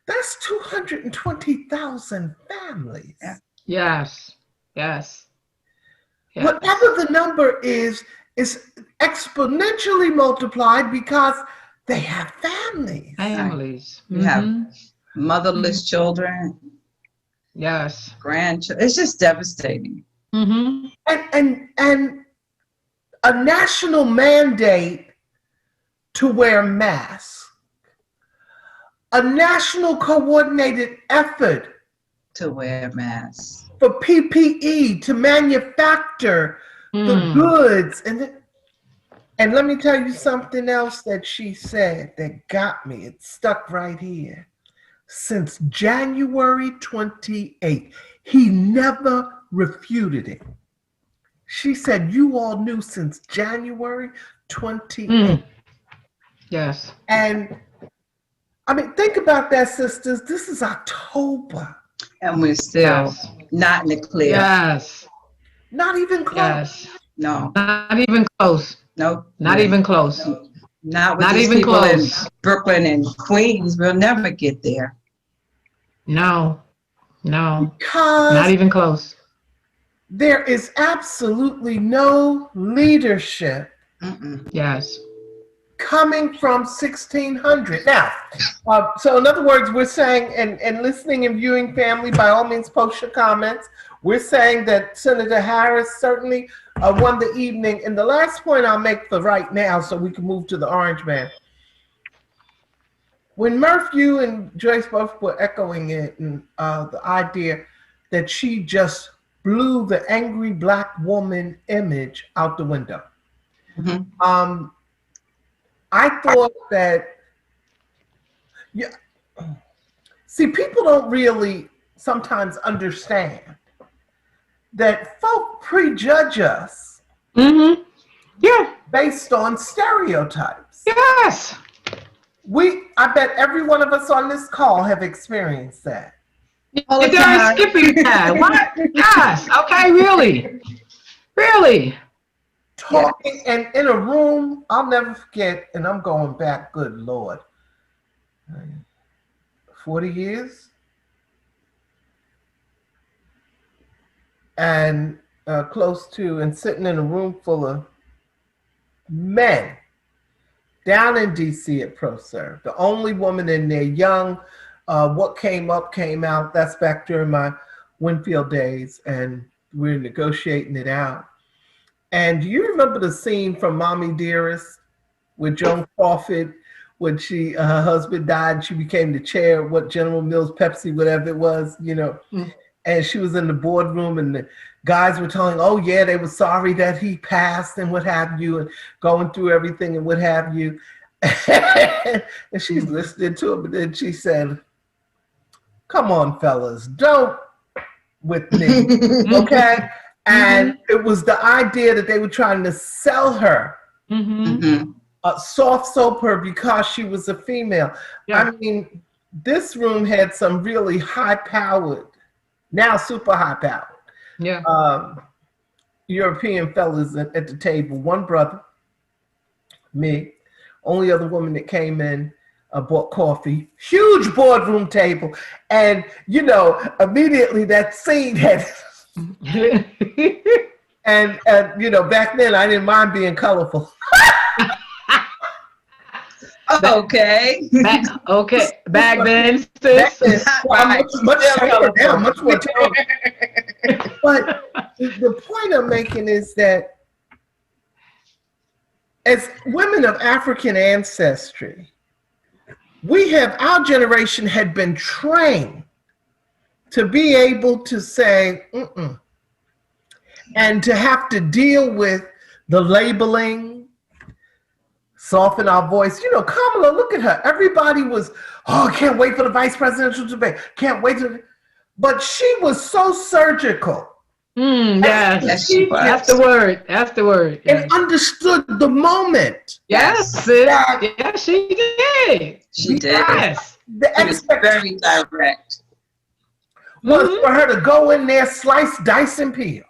That's 220,000 families. Yeah. Yes. Yes. Yes. Whatever the number is exponentially multiplied because they have families. Families. You have Mhm. motherless children, Yes. grandchildren. It's just devastating. Mm-hmm. And a national mandate to wear masks, a national coordinated effort To wear masks. for PPE to manufacture the goods. And let me tell you something else that she said that got me. It stuck right here. Since January 28th, he never refuted it. She said, you all knew since January 28th. Yes. And I mean, think about that, sisters. This is October. And we're still Yes. not in the clear. Yes. Not even close. Yes. No. Not even close. Nope. Not even close. Nope. Not with Not these even people close. in Brooklyn and Queens. We'll never get there. No. No. Because Not even close. there is absolutely no leadership Yes. coming from 1600. Now, so in other words, we're saying, and listening and viewing family, by all means, post your comments. We're saying that Senator Harris certainly won the evening. And the last point I'll make for right now, so we can move to the orange man. When Murph, you and Joyce both were echoing it, and the idea that she just blew the angry black woman image out the window. I thought that, yeah. See, people don't really sometimes understand that folk prejudge us Yeah. based on stereotypes. Yes. I bet every one of us on this call have experienced that. All the It does time. skipping that. What? Yes. Okay. Really. Really. Talking and in a room, I'll never forget, and I'm going back, good Lord, 40 years? And close to, and sitting in a room full of men down in DC at ProServe. The only woman in there, young, what came up came out. That's back during my Winfield days, and we're negotiating it out. And do you remember the scene from Mommy Dearest with Joan Crawford when her husband died, she became the chair, what, General Mills, Pepsi, whatever it was, you know. And she was in the boardroom and the guys were telling, oh yeah, they were sorry that he passed and what have you, and going through everything and what have you. And she's listening to it, but then she said, come on, fellas, don't with me, okay? And it was the idea that they were trying to sell her, soft soap her because she was a female. Yeah. I mean, this room had some really high-powered, now super high-powered, Yeah. European fellas at the table. One brother, me, only other woman that came in, bought coffee, huge boardroom table. And, you know, immediately that scene had, and you know, back then I didn't mind being colorful. Okay. Okay. Back then, sis. Well, much taller now, much more taller. But the point I'm making is that as women of African ancestry, our generation had been trained to be able to say, and to have to deal with the labeling, soften our voice. You know, Kamala, look at her. Everybody was, oh, can't wait for the vice presidential debate. Can't wait to, but she was so surgical. Yes, she was. That's the word. That's the word. Yes. And understood the moment. Yes, sis. Yes, she did. She did. Yes. The She was very direct. was for her to go in there, slice, dice, and peel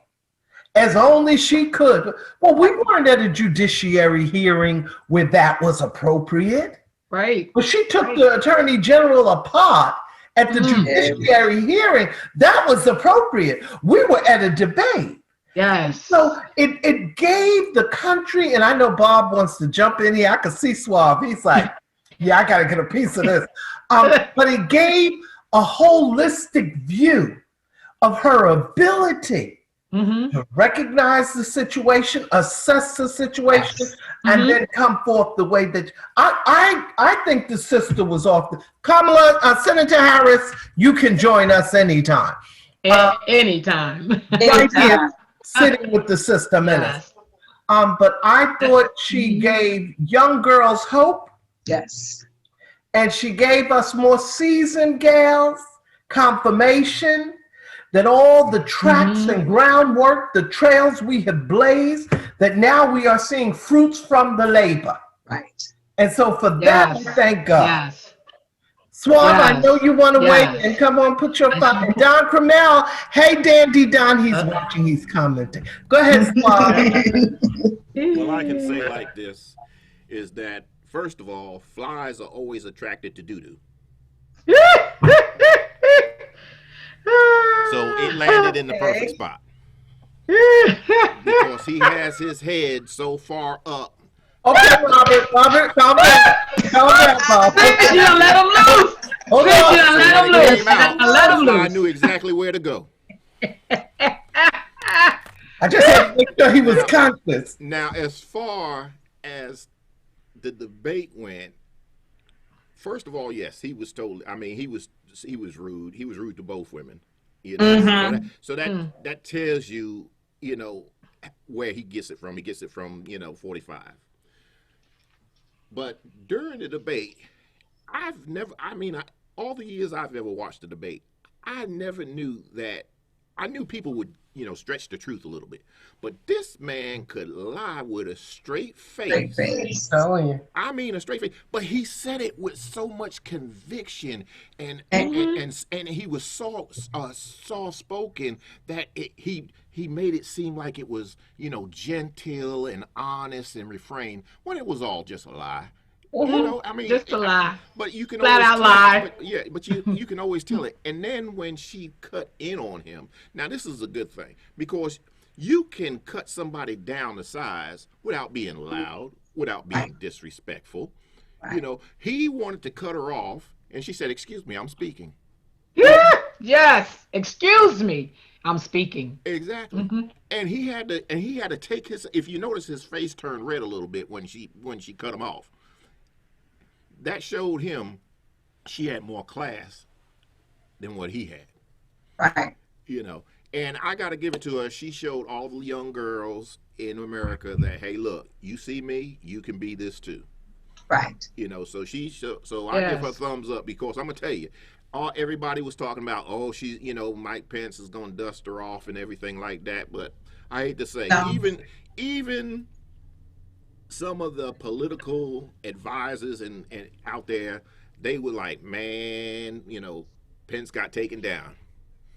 as only she could. Well, we weren't at a judiciary hearing where that was appropriate. Right. But she took the attorney general apart at the judiciary hearing. That was appropriate. We were at a debate. Yes. So it gave the country, and I know Bob wants to jump in here. I could see Suave. He's like, yeah, I got to get a piece of this. But it gave a holistic view of her ability to recognize the situation, assess the situation, and then come forth the way that I think the sister was off. Kamala, Senator Harris, you can join us anytime. Anytime. Right here, sitting with the sister minister. But I thought she gave young girls hope. Yes. And she gave us more seasoned gals confirmation that all the tracks and groundwork, the trails we have blazed, that now we are seeing fruits from the labor. Right. And so for that, we thank God. Yes. Suave, I know you want to wait, and come on, put your phone. And Don Cromell, hey, Dandy Don, he's watching, he's commenting. Go ahead, Suave. Well, I can say like this, is that, first of all, flies are always attracted to doo-doo. So it landed in the perfect spot. Because he has his head so far up. Okay, Robert, calm down. Bob. You don't let him loose. Hold You on. don't let him loose. Let him I loose. knew exactly where to go. I just had to make sure he was conscious. Now, as far as the debate went, first of all, yes, he was totally. I mean, he was rude. He was rude to both women. You know, so that tells you, you know, where he gets it from. He gets it from, you know, 45. But during the debate, all the years I've ever watched the debate, I never knew that. I knew people would, you know, stretch the truth a little bit, but this man could lie with a straight face. Telling you. I mean, a straight face. But he said it with so much conviction, and he was so soft spoken that he made it seem like it was, you know, gentle and honest and refrained, when it was all just a lie. You know, I mean, Just a lie. But you can Flat always out tell lie. but you can always tell it. And then when she cut in on him, now this is a good thing, because you can cut somebody down to size without being loud, without being disrespectful. You know, he wanted to cut her off, and she said, "Excuse me, I'm speaking." Yes. Excuse me. I'm speaking. Exactly. And he had to take his. If you notice, his face turned red a little bit when she cut him off. That showed him she had more class than what he had. Right. You know, and I got to give it to her. She showed all the young girls in America that, hey, look, you see me, you can be this too. Right. You know, so I give her thumbs up because I'm gonna tell you, everybody was talking about, oh, she's, you know, Mike Pence is gonna dust her off and everything like that. But I hate to say, No. even some of the political advisors and out there, they were like, man, you know, Pence got taken down.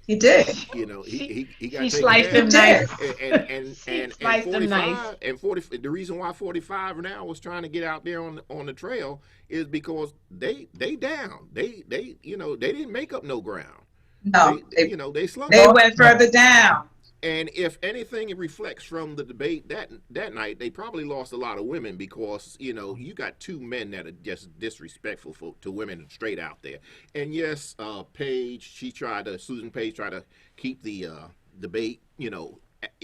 He did. You know, he got She taken sliced down. him nice. And Sliced him 45 nice. and 40. The reason why 45 now was trying to get out there on the trail is because they down. They you know, they didn't make up no ground. No, You know, they slumped. they went further down. And if anything, it reflects from the debate that night. They probably lost a lot of women because, you know, you got two men that are just disrespectful to women straight out there. And yes, Susan Page tried to keep the debate, you know,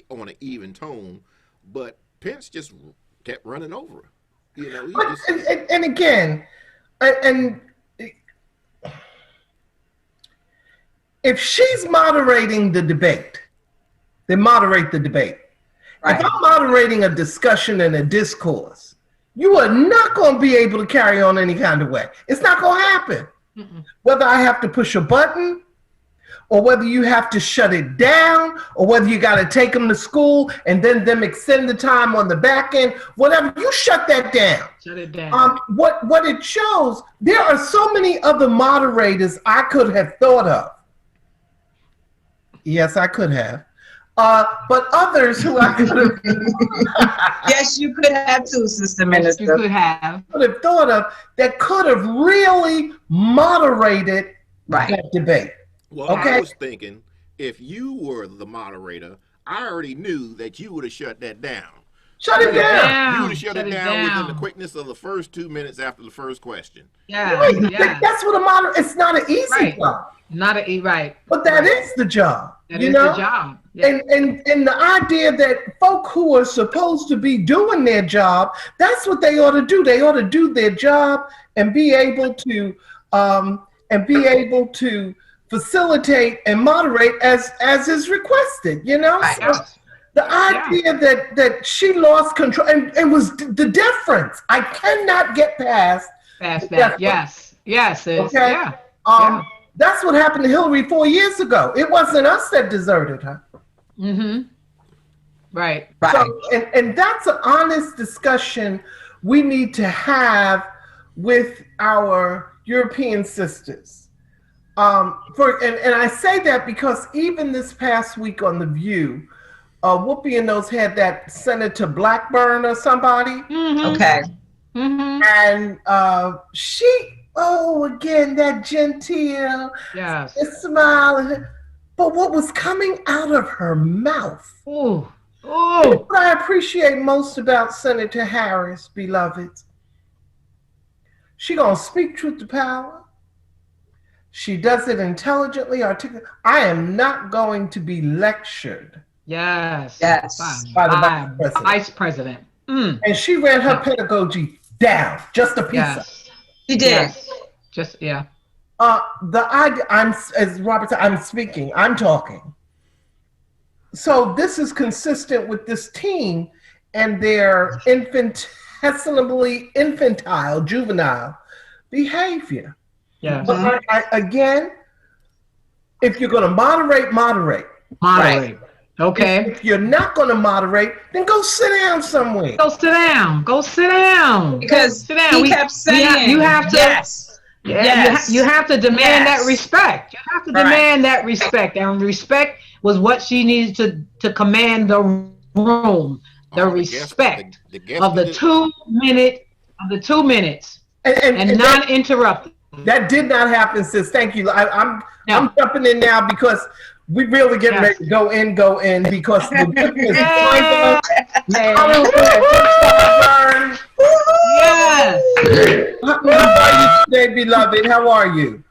on an even tone, but Pence just kept running over her. You know, and again, and if she's moderating the debate, then moderate the debate. Right. If I'm moderating a discussion and a discourse, you are not going to be able to carry on any kind of way. It's not going to happen. Mm-mm. Whether I have to push a button, or whether you have to shut it down, or whether you got to take them to school and then them extend the time on the back end, whatever, you shut that down. Shut it down. What it shows, there are so many other moderators I could have thought of. Yes, I could have. But others who I could have. Yes, you could have too, Sister Minister. You could have. Could have thought of that could have really moderated that debate. Well, okay. I was thinking, if you were the moderator, I already knew that you would have shut that down. Shut it down. You would have shut it down within the quickness of the first 2 minutes after the first question. Yeah, That's what a moderator. It's not an easy job. Right. But that is the job. That is the job. Yeah. And the idea that folk who are supposed to be doing their job, that's what they ought to do. They ought to do their job and be able to facilitate and moderate as is requested, you know? So the idea that she lost control and was the difference. I cannot get past that. Yes. Okay. That's what happened to Hillary 4 years ago. It wasn't us that deserted her. Mm-hmm. Right. So, and that's an honest discussion we need to have with our European sisters. And I say that because even this past week on The View, Whoopi and those had that Senator Blackburn or somebody. Mm-hmm. Okay. Mm-hmm. And she, again, that genteel, smile. But what was coming out of her mouth? What I appreciate most about Senator Harris, beloved, she gonna speak truth to power. She does it intelligently, articulate. I am not going to be lectured. Yes. By the Vice President. Mm. And she ran her pedagogy down, just a piece of it. She did. Yes. The idea, as Robert said, I'm speaking, I'm talking. So this is consistent with this team and their infantile, juvenile behavior. Yeah. But again, if you're going to moderate. Moderate. Right? Okay. If you're not going to moderate, then go sit down somewhere. Go sit down. Because he kept saying, you have to. Yes. Yes. You have to demand that respect. You have to demand that respect. And respect was what she needed to command the room. The respect of the 2 minutes and non-interrupted. That did not happen, sis. Thank you. I'm jumping in now because we really getting ready to go in because the goodness Yes. How are you today, beloved? How are you?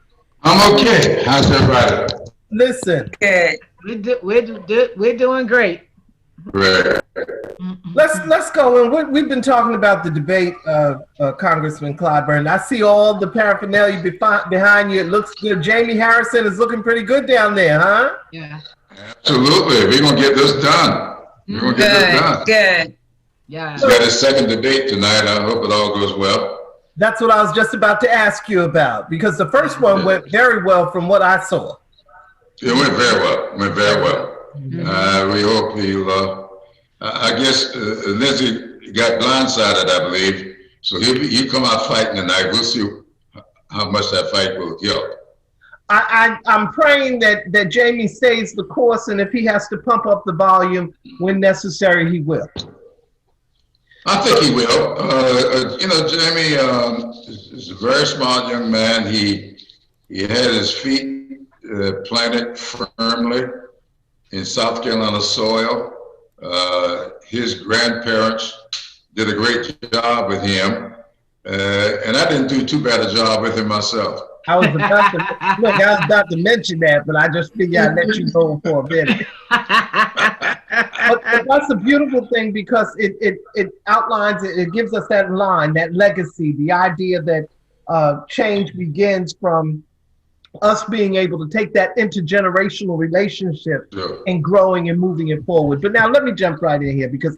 I'm okay. How's everybody? Listen. Good. We're doing great. Right. Let's go. And we've been talking about the debate, Congressman Clyburn. I see all the paraphernalia behind you. It looks good. Jamie Harrison is looking pretty good down there, huh? Yeah. Absolutely. We're going to get this done. We're going to get this done. Good. Yeah. He's got his second debate tonight. I hope it all goes well. That's what I was just about to ask you about, because the first one went very well from what I saw. It went very well. Went very well. We hope he'll. I guess Lindsay got blindsided, I believe. So he'll come out fighting tonight. We'll see how much that fight will help. I'm praying that Jamie stays the course, and if he has to pump up the volume when necessary, he will. I think he will. Jamie is a very smart young man. He had his feet planted firmly in South Carolina soil. His grandparents did a great job with him, and I didn't do too bad a job with him myself. I was about to mention that, but I just figured I'd let you go for a minute. But that's a beautiful thing, because it outlines, it gives us that line, that legacy, the idea that change begins from us being able to take that intergenerational relationship and growing and moving it forward. But now let me jump right in here, because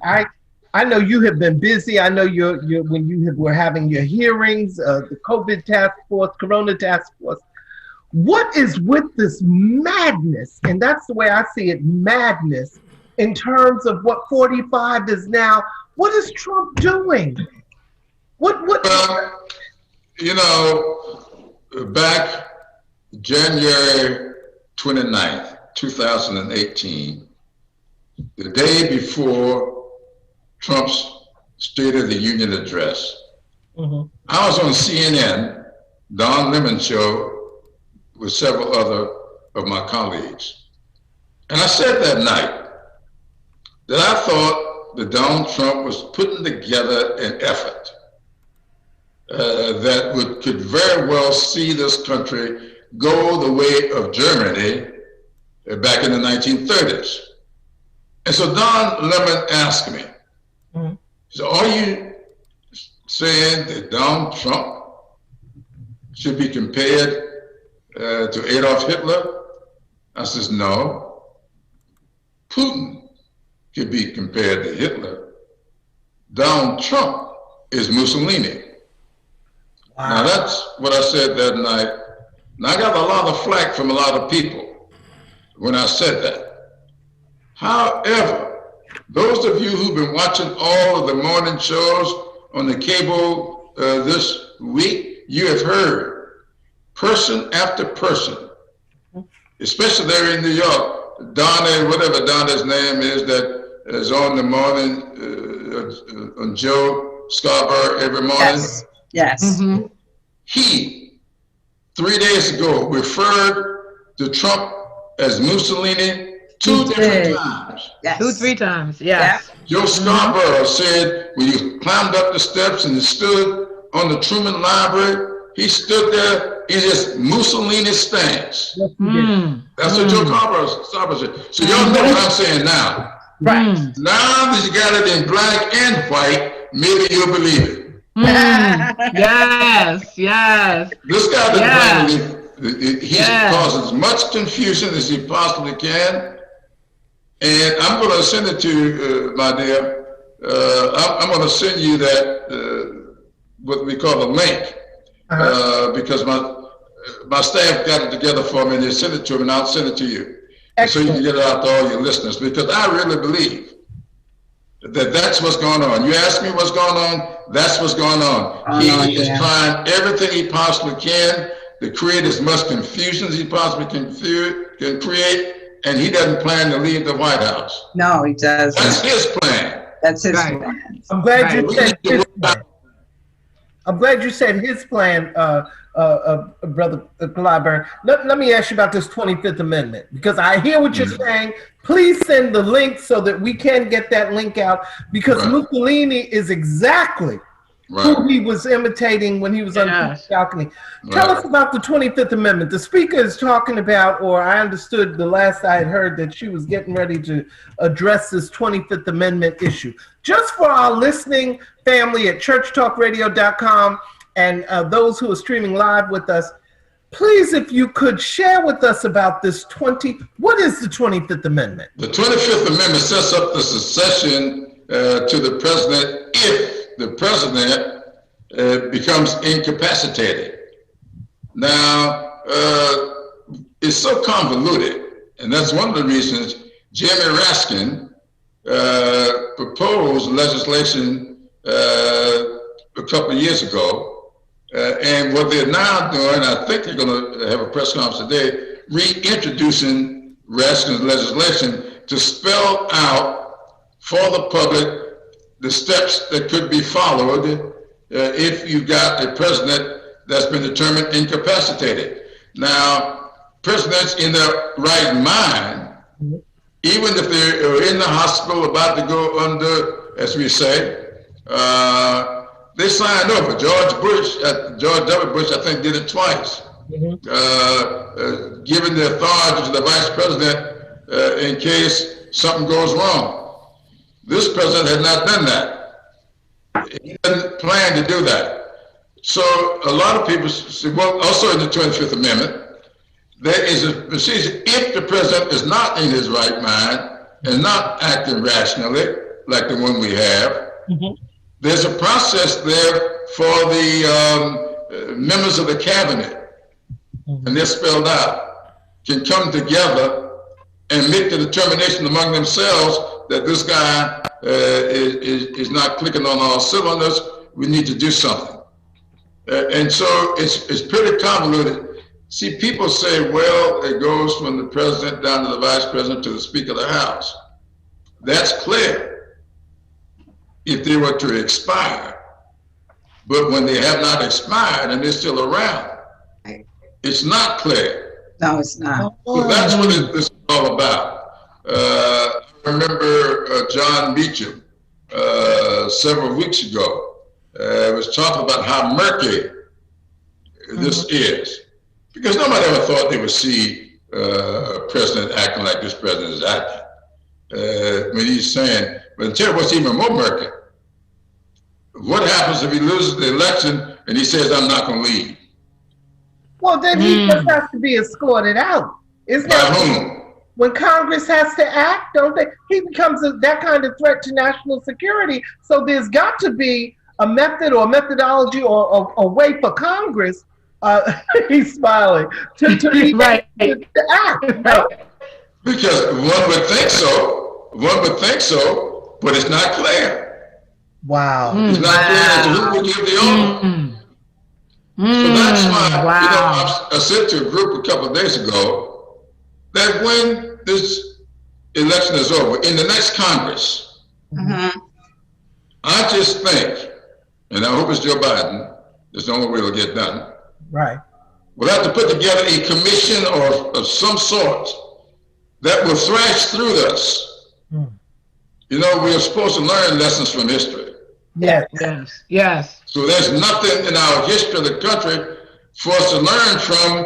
I know you have been busy. I know when you were having your hearings, the COVID task force, Corona task force. What is with this madness? And that's the way I see it, madness, in terms of what 45 is now. What is Trump doing? What? Well, back January 29th, 2018, the day before Trump's State of the Union address, I was on CNN, Don Lemon show, with several other of my colleagues. And I said that night that I thought that Donald Trump was putting together an effort that could very well see this country go the way of Germany back in the 1930s. And so Don Lemon asked me, so are you saying that Donald Trump should be compared to Adolf Hitler? I says, no. Putin could be compared to Hitler. Donald Trump is Mussolini. Wow. Now that's what I said that night. Now I got a lot of flack from a lot of people when I said that. However, those of you who've been watching all of the morning shows on the cable this week, you have heard person after person, especially there in New York, Donna, whatever Donna's name is, that is on the morning, on Joe Scarborough every morning. Yes. He, 3 days ago, referred to Trump as Mussolini two different times. Yes. 2-3 times, yes. Joe Scarborough said when you climbed up the steps and you stood on the Truman Library, he stood there in his Mussolini stance. That's what Joe Scarborough said. So y'all know what I'm saying now. Right. Now that you got it in black and white, maybe you'll believe it. Yes, yes. This guy he's causing as much confusion as he possibly can. And I'm going to send it to you, my dear. I'm going to send you that, what we call a link, because my staff got it together for me, and they sent it to me, and I'll send it to you. So you can get it out to all your listeners, because I really believe that that's what's going on. You ask me what's going on, that's what's going on. He is trying everything he possibly can to create as much confusion as he possibly can create, and he doesn't plan to leave the White House. No, he doesn't. That's his plan. That's his plan. I'm glad you said his plan. I'm glad you said his plan, Brother Clyburn. Let me ask you about this 25th Amendment, because I hear what you're saying. Please send the link so that we can get that link out, because Mussolini is exactly who he was imitating when he was on the balcony. Tell us about the 25th Amendment. The speaker is talking about, or I understood the last I had heard, that she was getting ready to address this 25th Amendment issue. Just for our listening family at churchtalkradio.com and those who are streaming live with us, please, if you could share with us about this what is the 25th Amendment? The 25th Amendment sets up the succession to the president if the president becomes incapacitated. Now, it's so convoluted, and that's one of the reasons Jeremy Raskin proposed legislation a couple of years ago, and what they're now doing, I think they're going to have a press conference today, reintroducing Raskin's legislation to spell out for the public the steps that could be followed if you got a president that's been determined incapacitated. Now, presidents in their right mind, even if they're in the hospital about to go under, as we say, they signed over. George W. Bush, I think, did it twice, giving the authority to the vice president in case something goes wrong. This president has not done that. He doesn't plan to do that. So a lot of people say, well, also in the 25th Amendment, there is a procedure if the president is not in his right mind and not acting rationally, like the one we have. There's a process there for the members of the cabinet, and they're spelled out, can come together and make the determination among themselves that this guy is not clicking on all cylinders. We need to do something. And so it's pretty convoluted. See, people say, well, it goes from the president down to the vice president to the Speaker of the House. That's clear if they were to expire. But when they have not expired and they're still around, it's not clear. No, it's not. So that's what this is all about. I remember John Meacham several weeks ago was talking about how murky this is. Because nobody ever thought they would see a president acting like this president is acting. When he's saying, but I'll tell you what's even more murky. What happens if he loses the election and he says, I'm not going to leave? Well, then he just has to be escorted out. Isn't By that whom? when Congress has to act? Don't they? He becomes that kind of threat to national security. So there's got to be a method or a methodology or a way for Congress. He's smiling to Right. to act. No? Because one would think so. One would think so, but it's not clear. Wow. It's not clear as to who will give the order. So that's why, I said to a group a couple of days ago that when this election is over, in the next Congress, I just think, and I hope it's Joe Biden, it's the only way it'll get done. Right. We'll have to put together a commission or of some sort that will thrash through this. You know, we are supposed to learn lessons from history. Yes. Yes. Yes. So there's nothing in our history of the country for us to learn from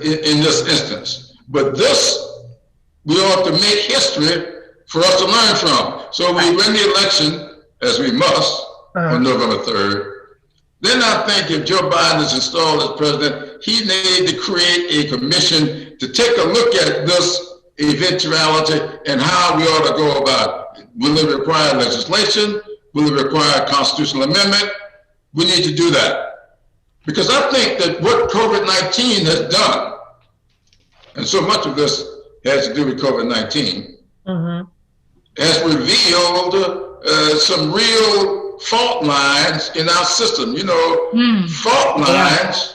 in this instance. But this, we ought to make history for us to learn from. So we win the election, as we must, on November 3rd. Then I think if Joe Biden is installed as president, he needs to create a commission to take a look at this eventuality and how we ought to go about it. Will it require legislation? Will it require a constitutional amendment? We need to do that. Because I think that what COVID-19 has done, and so much of this has to do with COVID-19, has revealed some real fault lines in our system. You know, fault lines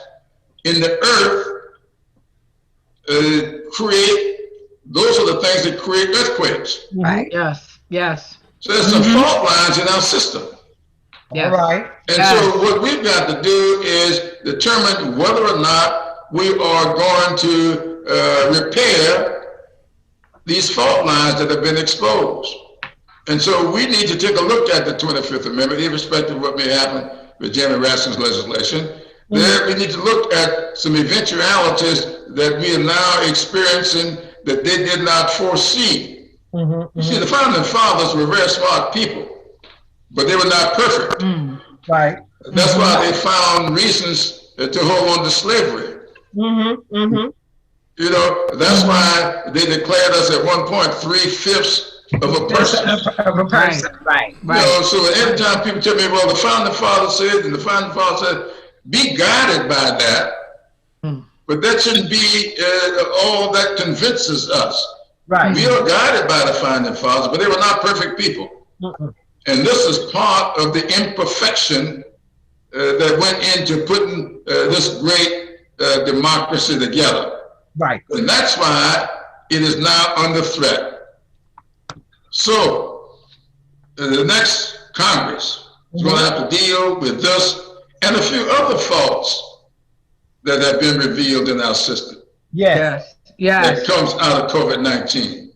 in the earth create, those are the things that create earthquakes. Right. Yes. Yes. So there's some fault lines in our system. Yes. All right. And so what we've got to do is determine whether or not we are going to repair these fault lines that have been exposed. And so we need to take a look at the 25th Amendment, irrespective of what may happen with Jeremy Raskin's legislation. Then we need to look at some eventualities that we are now experiencing that they did not foresee. You see, the founding fathers were very smart people, but they were not perfect. Right. That's why they found reasons to hold on to slavery. You know, that's why they declared us at one point 3/5 of a person. Of a person, right. You know, so anytime people tell me, well, the founding father said, and the founding father said, be guided by that, but that shouldn't be all that convinces us. Right. We are guided by the founding fathers, but they were not perfect people. And this is part of the imperfection that went into putting this great democracy together. Right. And that's why it is now under threat. So the next Congress is going to have to deal with this and a few other faults that have been revealed in our system. Yes. That comes out of COVID-19.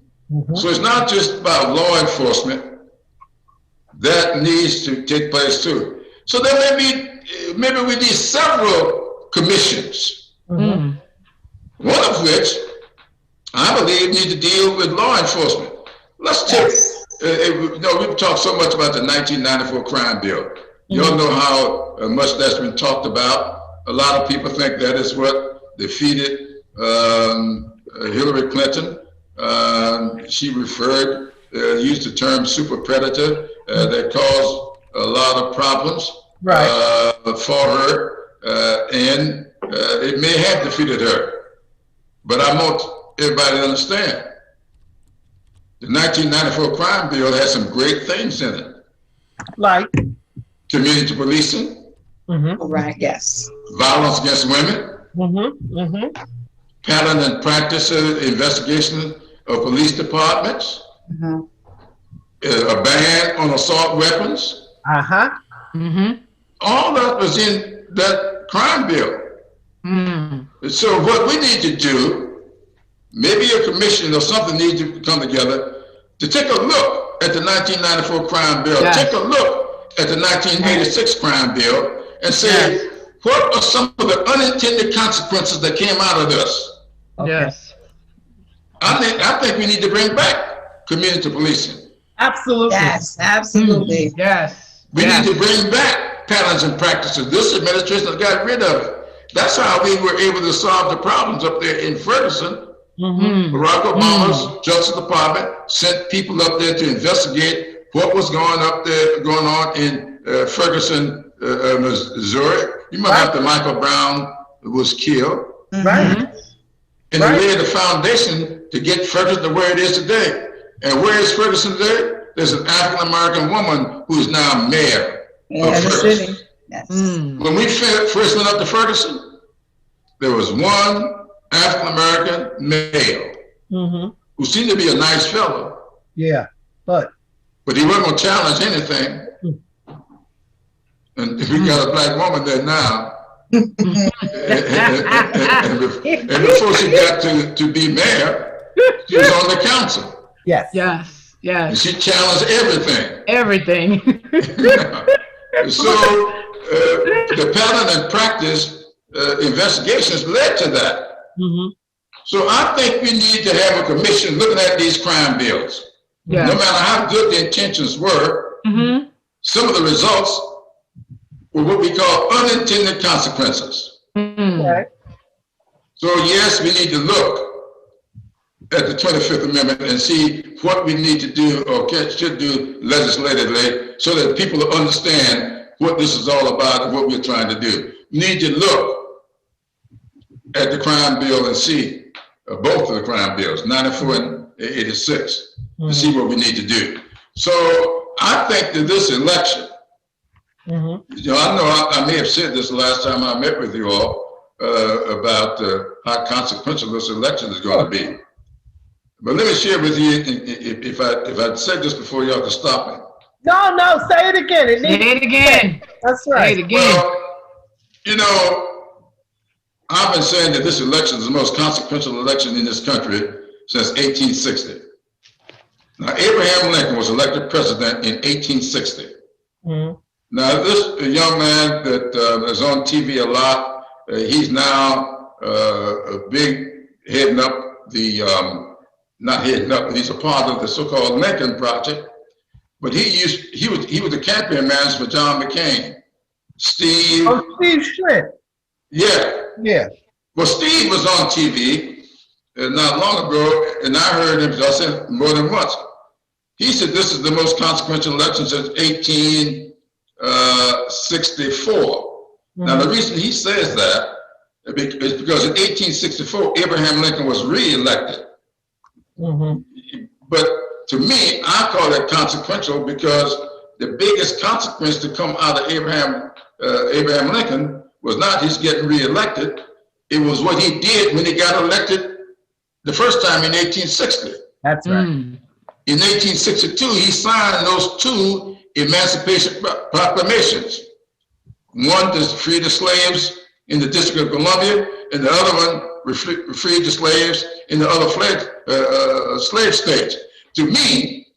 So it's not just about law enforcement. That needs to take place too. So there maybe we need several commissions. One of which I believe need to deal with law enforcement. Let's take, we've talked so much about the 1994 crime bill. You all know how much that's been talked about. A lot of people think that is what defeated Hillary Clinton. She used the term super predator that caused a lot of problems for her, and it may have defeated her. But I want everybody to understand, the 1994 crime bill has some great things in it. Like community policing. Right, yes. Violence against women. Pattern and practice investigation of police departments. A ban on assault weapons. All that was in that crime bill. So what we need to do, maybe a commission or something needs to come together to take a look at the 1994 crime bill, take a look at the 1986 crime bill, and say, what are some of the unintended consequences that came out of this? I think we need to bring back community policing. Absolutely. Yes, absolutely. We need to bring back patterns and practices. This administration has got rid of it. That's how we were able to solve the problems up there in Ferguson. Barack Obama's Justice Department sent people up there to investigate what was going on in Ferguson, Missouri. You remember after Michael Brown was killed. And they laid the foundation to get Ferguson to where it is today. And where is Ferguson today? There's an African-American woman who is now mayor of Ferguson. When we first went up to Ferguson, there was one African-American male who seemed to be a nice fellow. But he wasn't going to challenge anything. And we got a black woman there now. and before she got to be mayor, she was on the council. And she challenged everything. So the pattern and practice investigations led to that. So I think we need to have a commission looking at these crime bills. No matter how good the intentions were, some of the results were what we call unintended consequences. So yes, we need to look at the 25th Amendment and see what we need to do or should do legislatively so that people understand what this is all about and what we're trying to do. We need to look at the crime bill and see both of the crime bills, 94 and 86, to see what we need to do. So I think that this election, you know I may have said this the last time I met with you all about how consequential this election is going to be. But let me share with you, if I said this before, you have to stop me. No, say it again. Say it again. That's right. Say it again. Well, you know, I've been saying that this election is the most consequential election in this country since 1860. Now, Abraham Lincoln was elected president in 1860. Now, this young man that is on TV a lot, he's now a big heading up the, not heading up, but he's a part of the so-called Lincoln Project. But he was the campaign manager for John McCain. Steve. Oh, Steve Schmidt. Yeah. Well, Steve was on TV not long ago, and I heard him, I said more than once. He said this is the most consequential election since 1864. Now, the reason he says that is because in 1864, Abraham Lincoln was re-elected. But to me, I call it consequential because the biggest consequence to come out of Abraham Lincoln was not his getting re-elected. It was what he did when he got elected the first time in 1860. That's right. In 1862, he signed those two Emancipation Proclamations. One to free the slaves in the District of Columbia, and the other one freed the slaves in the other slave states. To me,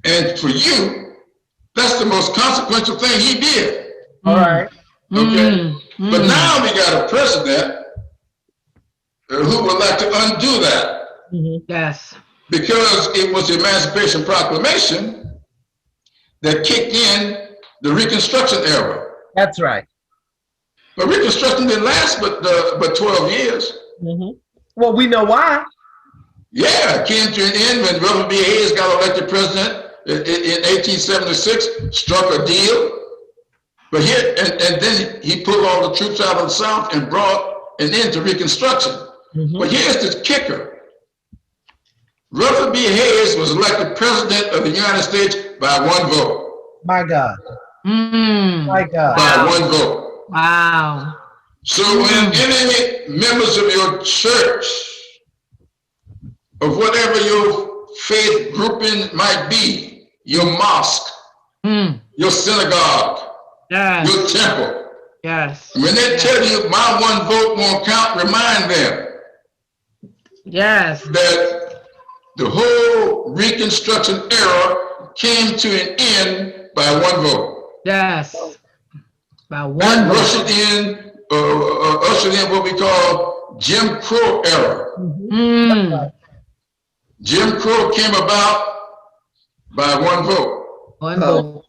and for you, that's the most consequential thing he did. All right. Okay. But now we got a president who would like to undo that. Yes. Because it was the Emancipation Proclamation that kicked in the Reconstruction era. That's right. But Reconstruction didn't last but 12 years. Well, we know why. Yeah, it came to an end when Robert B. Hayes got elected president in 1876, struck a deal. But here, and then he pulled all the troops out of the South and brought an end to Reconstruction. But here's the kicker. Robert B. Hayes was elected president of the United States by one vote. My God. My God. By one vote. Wow. So when any members of your church, of whatever your faith grouping might be, your mosque, your synagogue, your temple, when they tell you my one vote won't count, remind them that the whole Reconstruction era came to an end by one vote. Yes. By one that vote. Ushered in what we call Jim Crow era. Jim Crow came about by one vote. One vote.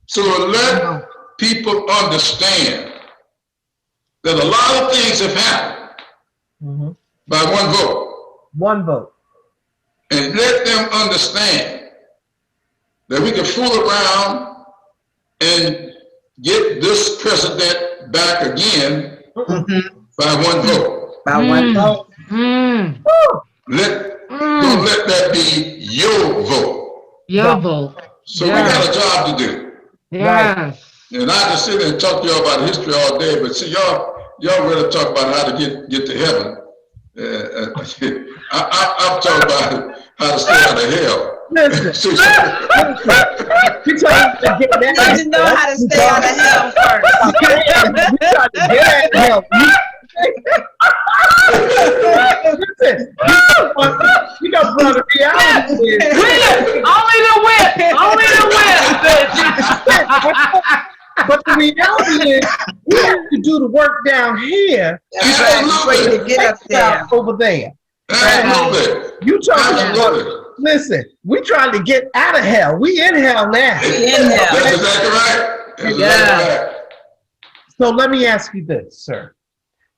So let people understand that a lot of things have happened by one vote. One vote. And let them understand that we can fool around and get this president back again by one vote. By one vote. Don't let that be your vote. Your vote. So we got a job to do. Yes. And I can sit there and talk to y'all about history all day, but see, y'all really talk about how to get to heaven. I'm talking about how to stay out of hell. Listen. You know how to stay out of hell first. You know, brother, reality is Only the whip. but the reality is we have to do the work down here. Absolutely. To get up there. Over there. Absolutely. You talking about? Listen, we trying to get out of hell. We in hell now. That's exactly right. That's exactly right. So let me ask you this, sir.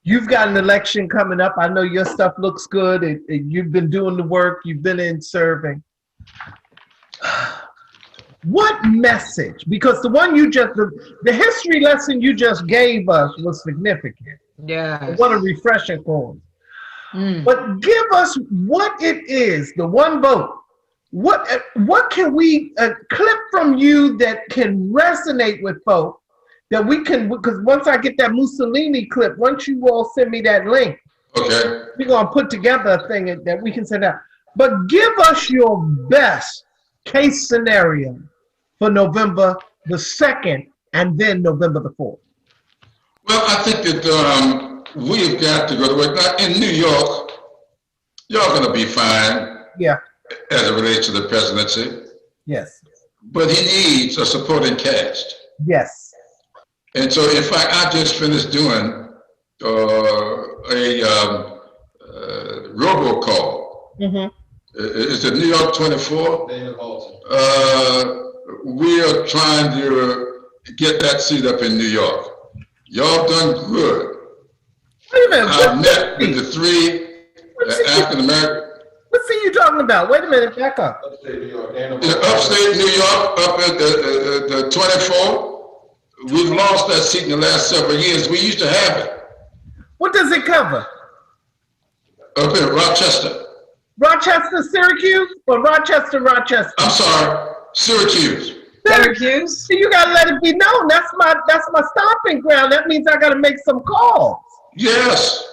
You've got an election coming up. I know your stuff looks good. You've been doing the work. You've been in serving. What message? Because the one the history lesson you just gave us was significant. Yeah. What a refreshing course. But give us what it is, the one vote. What can we clip from you that can resonate with folks that we can, because once I get that Mussolini clip, once you all send me that link, we're going to put together a thing that we can send out. But give us your best case scenario for November the 2nd and then November the 4th. Well, I think that we've got to go to work. Now, in New York, y'all going to be fine. Yeah. As it relates to the presidency. Yes. But he needs a supporting cast. Yes. And so, in fact, I just finished doing a robocall. It's at New York 24. We are trying to get that seat up in New York. Y'all done good. Wait a minute. I've met with the three African American. What city you talking about? Wait a minute, back up. Upstate New York, up at the 24. We've lost that seat in the last several years. We used to have it. What does it cover? Up in Rochester. Rochester, Syracuse, or Rochester? I'm sorry, Syracuse. Syracuse. You gotta let it be known. That's my stomping ground. That means I gotta make some calls. Yes.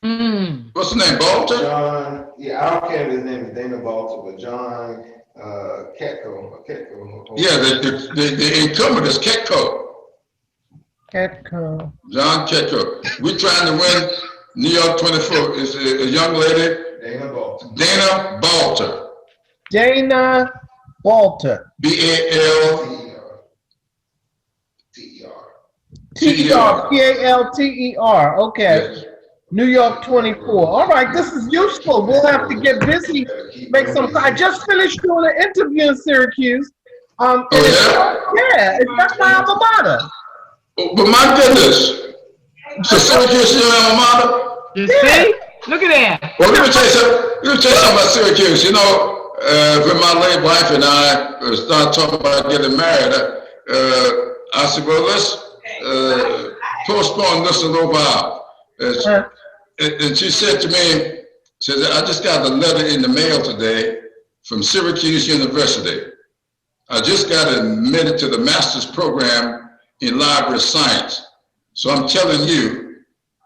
What's the name? Bolton? John, yeah, I don't care if his name is Dana Balter, but John Ketco. Yeah, the incumbent is Ketco. Ketco. John Ketco. We're trying to win New York 24. It's a young lady. Dana Balter. Dana Balter. Dana Balter. B-A-L-T-E-R. T-E-R. P-A-L-T-E-R. Okay. Yes. New York 24. All right, this is useful. We'll have to get busy. Make some. I just finished doing an interview in Syracuse. Oh, yeah? That's my alma mater. Oh, but my goodness. So Syracuse is your alma mater? You see? Look at that. Well, let me tell you something about Syracuse. You know, when my late wife and I started talking about getting married, I said, well, let's postpone this a little while. And she said to me, says, I just got a letter in the mail today from Syracuse University. I just got admitted to the master's program in library science. So I'm telling you,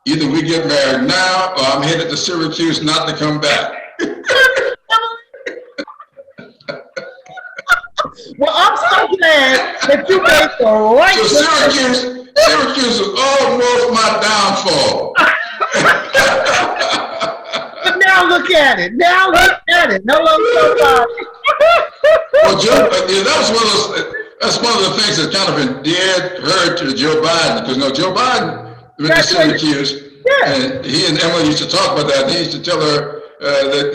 either we get married now or I'm headed to Syracuse not to come back. Well, I'm so glad that you made the right So Syracuse is almost my downfall. But now look at it. Hello, somebody. Well, Joe, that's one of the things that kind of endeared her to Joe Biden, because Joe Biden went to Syracuse, and he and Emily used to talk about that. And he used to tell her that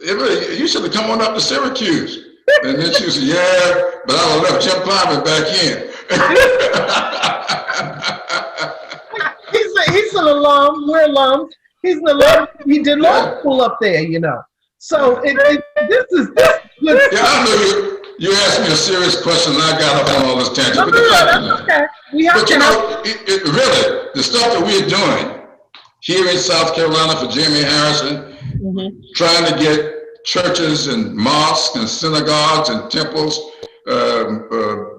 Emily, you should have come on up to Syracuse. And then she said, yeah, but I would have left Jim Clyburn back in. He's an alum. We're alums. He's an alum. He did law school up there, So this is good. Yeah, I know you asked me a serious question and I got up on all this tangent. But Okay. Really, the stuff that we're doing here in South Carolina for Jimmy Harrison, trying to get churches and mosques and synagogues and temples,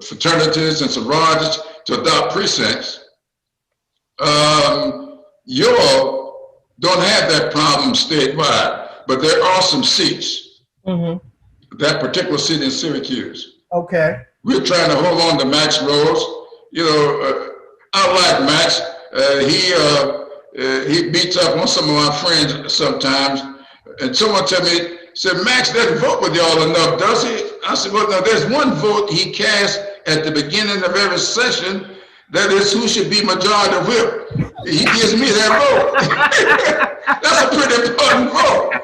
fraternities and sororities to adopt precincts. You all don't have that problem statewide, but there are some seats. That particular seat in Syracuse. Okay. We're trying to hold on to Max Rose. I like Max. He beats up on some of my friends sometimes. And someone said, Max doesn't vote with y'all enough, does he? I said, well, no, there's one vote he cast at the beginning of every session. That is who should be majority whip. He gives me that vote. That's a pretty important vote.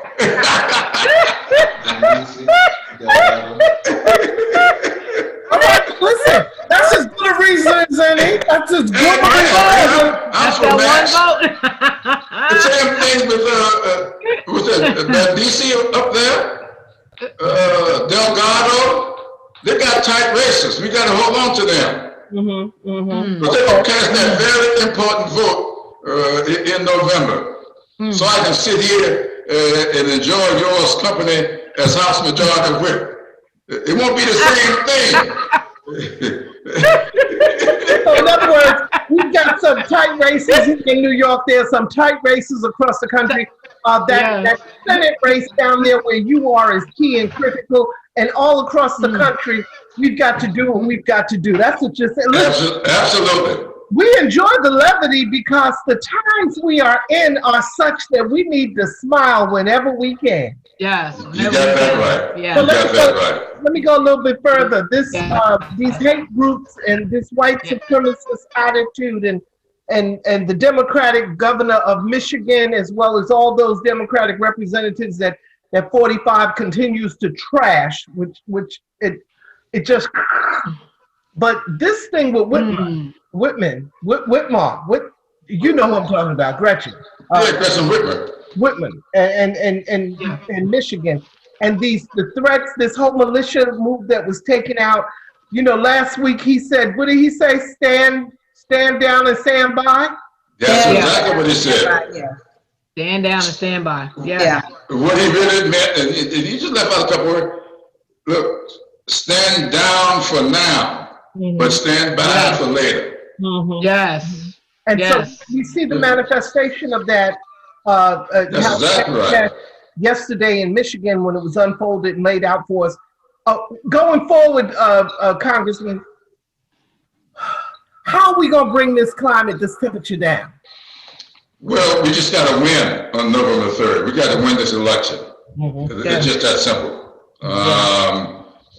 All right, listen, that's as good a reason as any. That's as good a reason. I'm for Max. The same thing with DC up there, Delgado. They got tight races. We got to hold on to them. But they're going to cast that very important vote in November. So I can sit here and enjoy yours company as House Majority Whip. It won't be the same thing. So in other words, we've got some tight races in New York. There's some tight races across the country. That Senate race down there where you are is key and critical. And all across the country, we've got to do what we've got to do. That's what you're saying. Listen, Absolutely. we enjoy the levity because the times we are in are such that we need to smile whenever we can. Yes. You got that right. Yeah. So You got that right. let me go a little bit further. These hate groups and this white supremacist attitude and the Democratic governor of Michigan, as well as all those Democratic representatives that 45 continues to trash, which it just. But this thing with Whitmore, you know who I'm talking about, Gretchen. Yeah, Gretchen Whitmer. Whitman and Michigan. And the threats, this whole militia move that was taken out. You know, last week he said, what did he say? Stand down and stand by? That's exactly what he said. Yeah. Stand down and stand by. Yeah. What he really meant, and he just left out a couple words. Look, stand down for now, but stand by for later. Yes. And so we see the manifestation of that. That's exactly right. Yesterday in Michigan, when it was unfolded and laid out for us. Going forward, Congressman, how are we going to bring this temperature down? Well, we just got to win on November 3rd. We got to win this election. It's just that simple.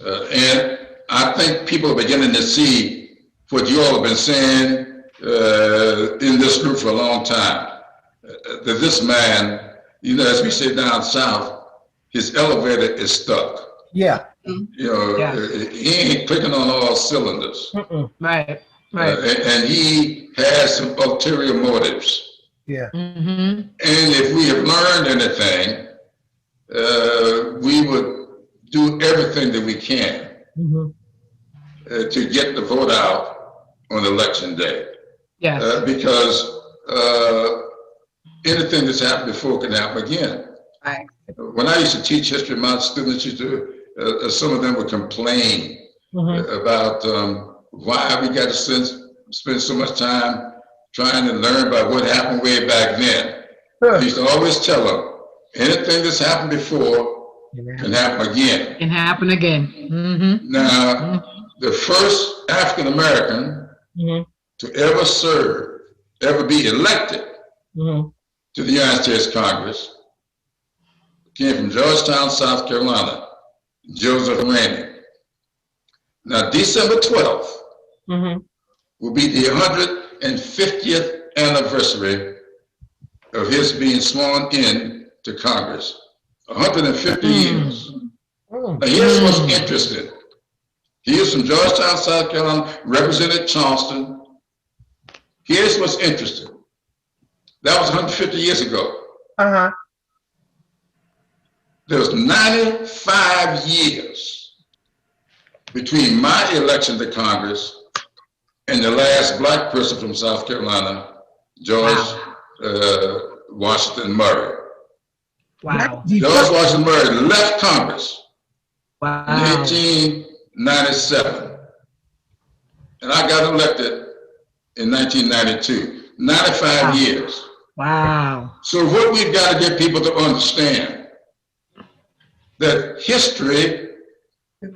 And I think people are beginning to see what you all have been saying in this group for a long time. That this man, you know, as we say down south, his elevator is stuck. Yeah. You know, he ain't clicking on all cylinders. Right. And he has some ulterior motives. Yeah. And if we have learned anything, we would do everything that we can to get the vote out on election day. Yes. Because anything that's happened before can happen again. Right. When I used to teach history, my students used to, some of them would complain about why we got to spend so much time trying to learn about what happened way back then. I used to always tell them, anything that's happened before can happen again. Can happen again. Now, the first African American to ever serve, ever be elected to the United States Congress came from Georgetown, South Carolina, Joseph Rainey. Now, December 12th will be the 150th anniversary of his being sworn in to Congress. 150 years. Now, here's what's interesting. He is from Georgetown, South Carolina, represented Charleston. Here's what's interesting. That was 150 years ago. There was 95 years between my election to Congress and the last black person from South Carolina, Joyce Washington Murray. Wow. George Washington Murray left Congress in 1897. And I got elected in 1992. 95 years. Wow. So what we've got to get people to understand, that history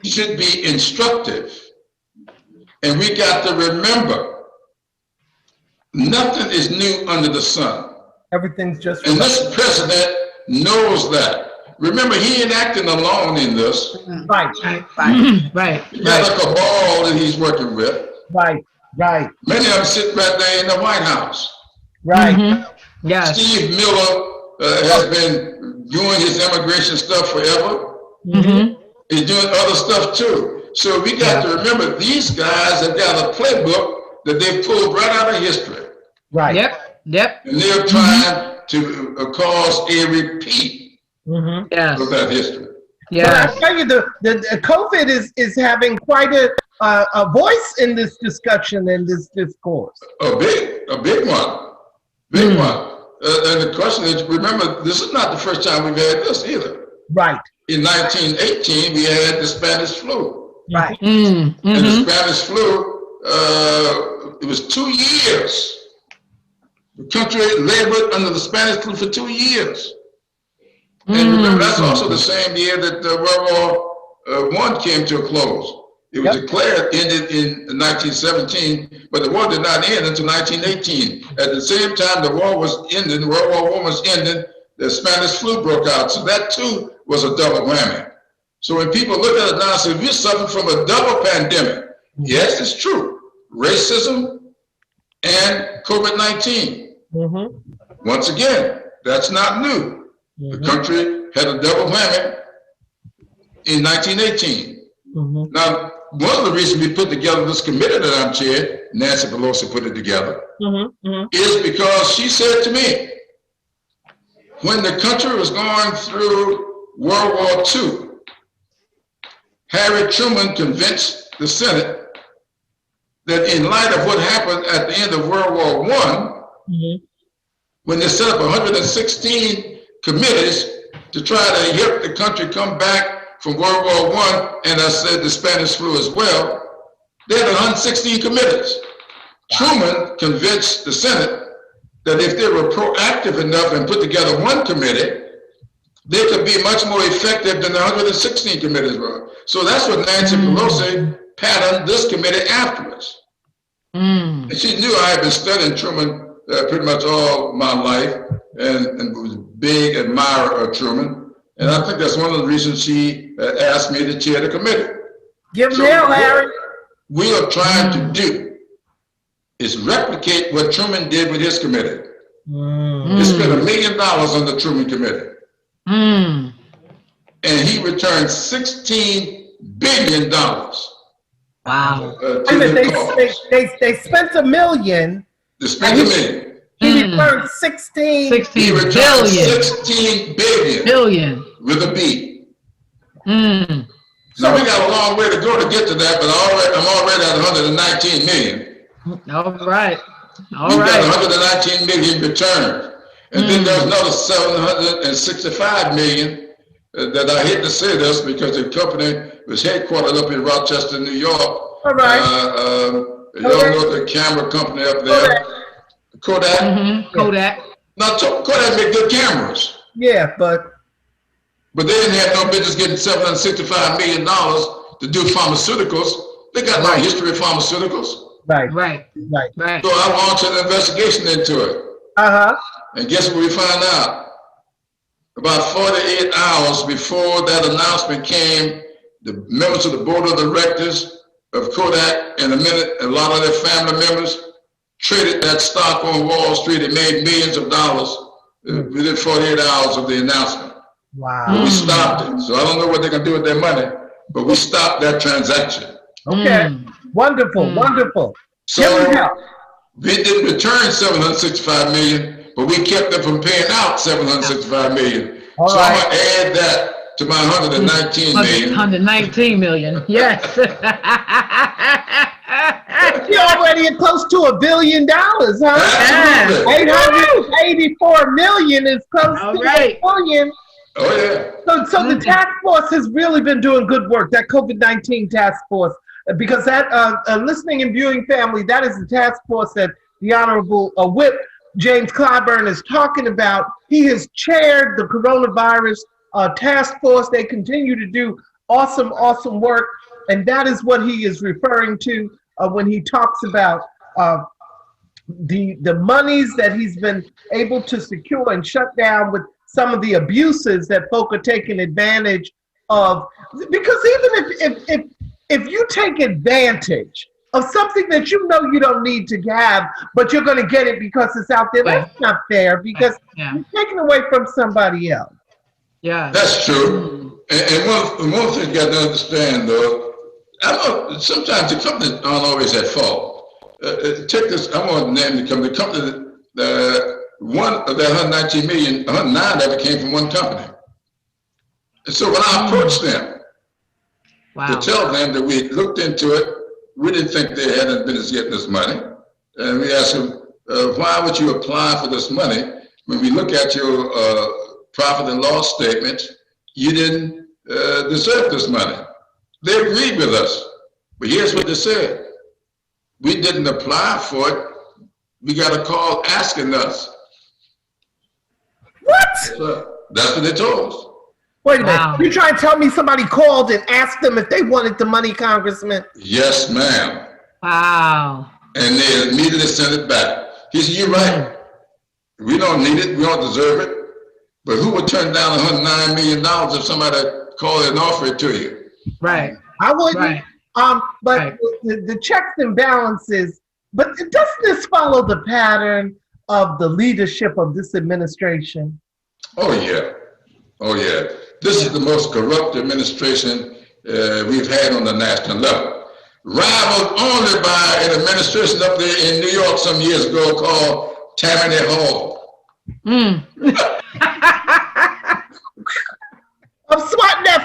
should be instructive. And we got to remember, nothing is new under the sun. Everything's just... And this president knows that. Remember, he ain't acting alone in this. Right. He got a cabal that he's working with. Right. Many of them sit right there in the White House. Right. Yes. Steve Miller has been doing his immigration stuff forever. He's doing other stuff too. So we got to remember, these guys have got a playbook that they pulled right out of history. Right. Yep. And they're trying to cause a repeat of that history. Yeah. But I tell you, the COVID is having quite a voice in this discussion and this discourse. A big one. Big one. And the question is, remember, this is not the first time we've had this either. Right. In 1918, we had the Spanish flu. Right. And the Spanish flu, it was 2 years. The country labored under the Spanish flu for 2 years. And remember, that's also the same year that World War I came to a close. It was declared ended in 1917, but the war did not end until 1918. At the same time the war was ending, World War I was ending, the Spanish flu broke out. So that too was a double whammy. So when people look at it now and say, we're suffering from a double pandemic. Yes, it's true. Racism and COVID-19. Once again, that's not new. The country had a double whammy in 1918. Now, one of the reasons we put together this committee that I'm chairing, Nancy Pelosi put it together, is because she said to me, when the country was going through World War II, Harry Truman convinced the Senate that in light of what happened at the end of World War I, when they set up 116 committees to try to help the country come back from World War I, and I said the Spanish flu as well, they had 116 committees. Truman convinced the Senate that if they were proactive enough and put together one committee, they could be much more effective than the 116 committees were. So that's what Nancy Pelosi patterned this committee afterwards. And she knew I had been studying Truman pretty much all my life and was a big admirer of Truman. And I think that's one of the reasons she asked me to chair the committee. Give him hell, Harry. We are trying to do is replicate what Truman did with his committee. He spent $1 million on the Truman committee. And he returned $16 billion. Wow. They spent $1 million. They spent $1 million. He returned 16 billion. 16 billion. With a B. So we got a long way to go to get to that, but I'm already at 119 million. All right. We've got 119 million returned. And then there's another 765 million that I hate to say this because the company was headquartered up in Rochester, New York. All right. You don't know the camera company up there. Kodak. Kodak. Now, Kodak make good cameras. Yeah, but they didn't have no business getting $765 million to do pharmaceuticals. They got no history of pharmaceuticals. Right. So I launched an investigation into it. And guess what we found out? About 48 hours before that announcement came, the members of the board of directors of Kodak and a lot of their family members traded that stock on Wall Street and made millions of dollars within 48 hours of the announcement. Wow. But we stopped it. So I don't know what they're going to do with their money, but we stopped that transaction. Okay. Wonderful. So we didn't return 765 million, but we kept them from paying out 765 million. So I'm going to add that to my 119 million. 119 million, yes. You're already at close to $1 billion, huh? Absolutely. 884 million is close to $1 billion. Oh, yeah. So the task force has really been doing good work, that COVID-19 task force, because that listening and viewing family, that is the task force that the Honorable Whip James Clyburn is talking about. He has chaired the coronavirus task force. They continue to do awesome work. And that is what he is referring to when he talks about the monies that he's been able to secure and shut down with some of the abuses that folk are taking advantage of. Because even if you take advantage of something that you know you don't need to have, but you're going to get it because it's out there, that's not fair, because you're taking away from somebody else. Yeah, that's true. And one thing you got to understand, though, I know sometimes the company aren't always at fault. Take this, I want to name the company. The company, one of that 119 million, 109 of it came from one company. And so when I approached them to tell them that we looked into it, we didn't think they hadn't business getting this money. And we asked them, why would you apply for this money? When we look at your profit and loss statement, you didn't deserve this money. They agreed with us. But here's what they said. We didn't apply for it. We got a call asking us. What? That's what they told us. Wait a minute. You trying to tell me somebody called and asked them if they wanted the money, Congressman? Yes, ma'am. Wow. And they immediately sent it back. He said, you're right. We don't need it. We don't deserve it. But who would turn down $109 million if somebody called and offered it to you? Right. I wouldn't. But the checks and balances, but doesn't this follow the pattern of the leadership of this administration? Oh, yeah. Oh, yeah. This is the most corrupt administration we've had on the national level. Rivaled only by an administration up there in New York some years ago called Tammany Hall.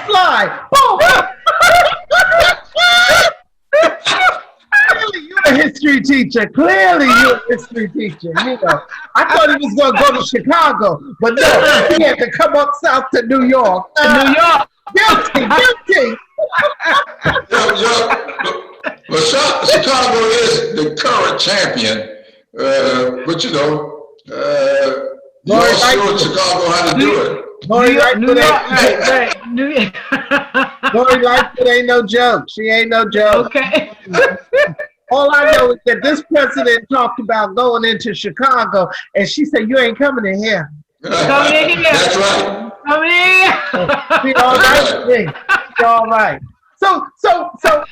fly. Boom. Clearly, you're a history teacher. Clearly, you're a history teacher. You know, I thought he was going to go to Chicago, but no, he had to come up south to New York. New York. Guilty. Well, Chicago is the current champion, but you know, you all showed Chicago how to do it. Lori New York, Lightfoot New York. Lori Lightfoot ain't no joke. She ain't no joke. Okay. All I know is that this president talked about going into Chicago, and she said, "You ain't coming in here." Coming in here. That's right. Coming in. Be all right with me. Be all right. So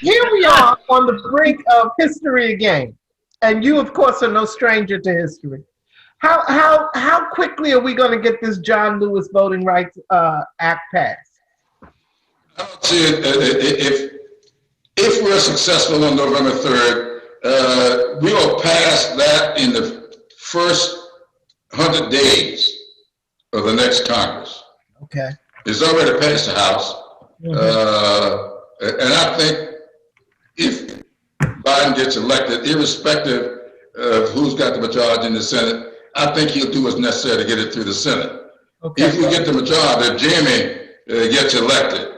here we are on the brink of history again, and you, of course, are no stranger to history. How quickly are we going to get this John Lewis Voting Rights Act passed? I don't see it. If we're successful on November 3rd, we will pass that in the first 100 days of the next Congress. Okay. It's already passed the House. And I think if Biden gets elected, irrespective of who's got the majority in the Senate, I think he'll do what's necessary to get it through the Senate. Okay. If we get the majority, if Jamie gets elected,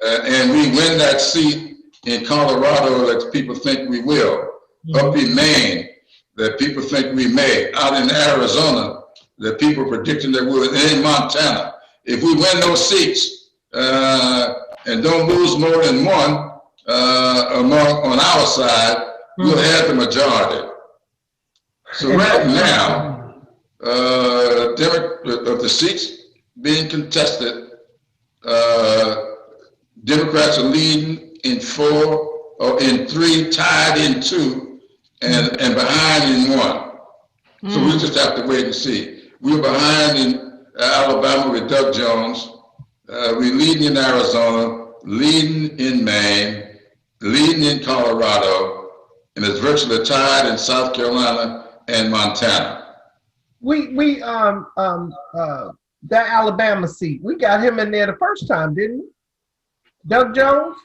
and we win that seat in Colorado that people think we will, up in Maine that people think we may, out in Arizona that people are predicting they will, and in Montana, if we win those seats and don't lose more than one on our side, we'll have the majority. So right now, of the seats being contested, Democrats are leading in 4 or in 3, tied in 2, and behind in 1. So we just have to wait and see. We're behind in Alabama with Doug Jones. We're leading in Arizona, leading in Maine, leading in Colorado, and it's virtually tied in South Carolina and Montana. That Alabama seat, we got him in there the first time, didn't we? Doug Jones?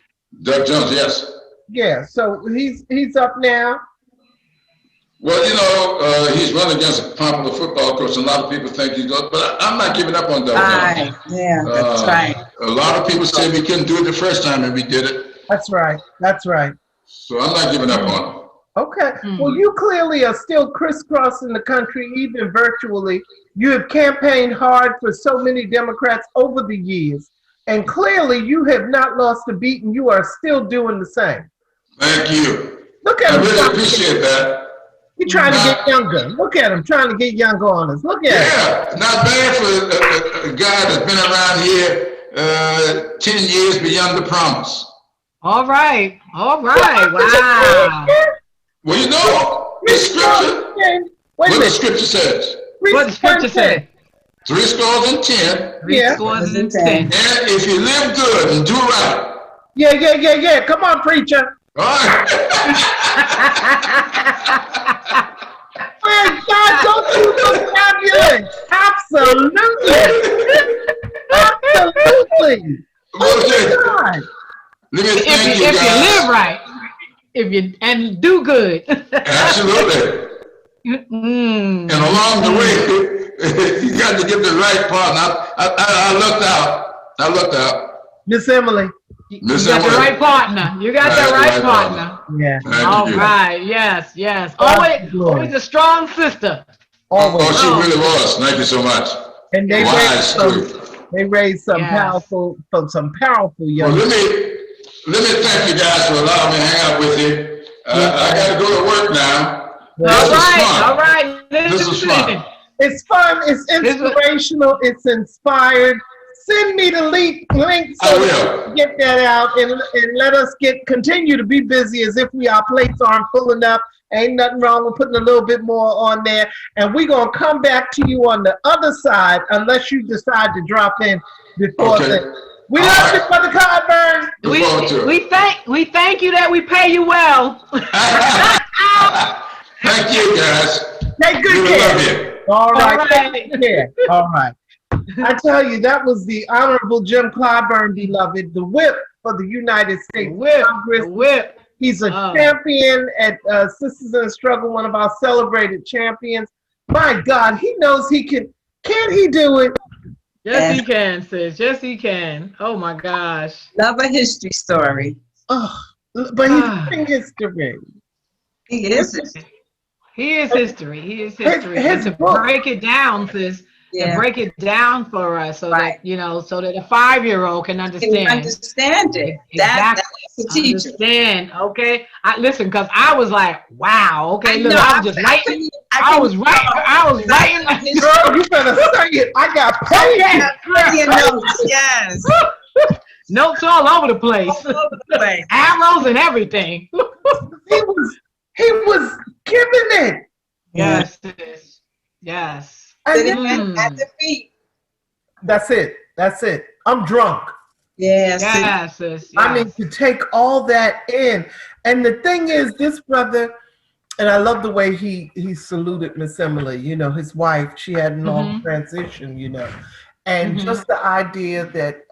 Doug Jones, yes. Yeah, so he's up now. Well, you know, he's running against a popular football coach. A lot of people think he's going, but I'm not giving up on Doug Jones. Yeah, that's right. A lot of people say we couldn't do it the first time, and we did it. That's right. So I'm not giving up on him. Okay. Well, you clearly are still crisscrossing the country, even virtually. You have campaigned hard for so many Democrats over the years, and clearly you have not lost a beat, and you are still doing the same. Thank you. Look at I him. really appreciate that. He's trying to get younger. Look at him trying to get younger on us. Look at him. Yeah, not bad for a guy that's been around here 10 years beyond the promise. All right. Wow. Well, you know, the scripture, what the scripture says. What the scripture says? 3 scores and 10. 3 scores and 10. And if you live good and do right. Yeah. Come on, preacher. All right. Man, God, don't you look fabulous? Absolutely. God. Let me thank you if guys. you live right, and do good. Absolutely. And along the way, you got to get the right partner. I looked out. Miss Emily. You got the right partner. You got the right partner. Yeah. All right. Yes. Always a strong sister. Always. She really was. Thank you so much. And they raised some powerful young. Well, let me thank you guys for allowing me to hang out with you. I got to go to work now. All right. This is fun. It's fun. It's inspirational. It's inspired. Send me the link so we can get that out and let us continue to be busy as if our plates aren't full enough. Ain't nothing wrong with putting a little bit more on there. And we're going to come back to you on the other side unless you decide to drop in before then. We love you, Brother Clyburn. We thank you that we pay you well. Thank you, guys. Take good care. All right. Take care. All right. I tell you, that was the Honorable Jim Clyburn, beloved, the whip for the United States Whip, Congress. whip. He's a Oh. champion at Sisters in the Struggle, one of our celebrated champions. My God, he knows he can. Can he do it? Yes, he can, sis. Yes, he can. Oh my gosh. Love a history story. Oh, but he's living history. He is. He is history. He is history. His And to book. break it down, sis, Yeah. to break it down for us so Right. that, you know, so that a 5-year-old can Can understand. understand it. Exactly. That's a teacher. Understand, okay? Listen, because I was like, wow, okay, look, know, I was just writing. I was writing. Girl, you better say it. I got pages. Notes. Yes. Notes all over the place. All over the place. Arrows and everything. He was giving it. Yes, sis. Yes. And Sitting then- at the feet. That's it. That's it. I'm drunk. Yes. Yes, sis. I mean, to take all that in. And the thing is, this brother, and I love the way he saluted Miss Emily, you know, his wife. She had an long transition, you know. And just the idea that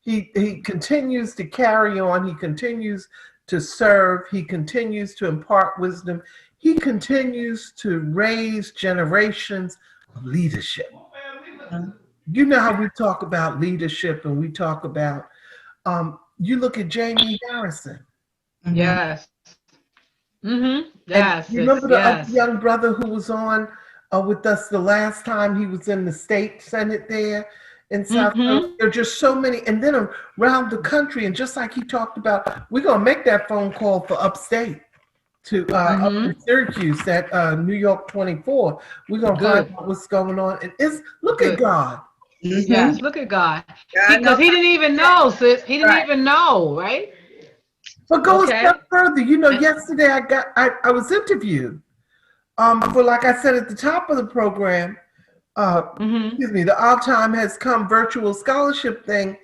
he continues to carry on, he continues to serve, he continues to impart wisdom, he continues to raise generations of leadership. You know how we talk about leadership and we talk about, you look at Jamie Harrison. Yes. Yes. And you remember the other young brother who was on with us the last time he was in the state senate there in South Carolina? There are just so many, and then around the country. And just like he talked about, we're gonna make that phone call for upstate to up in Syracuse, that New York 24. We're gonna find out what's going on. And look at God. Yes, look at God. Because he didn't even know, sis. He didn't even know, right? But go a step further. You know, yesterday I was interviewed for, like I said at the top of the program, excuse me, the Our Time Has Come virtual scholarship thing,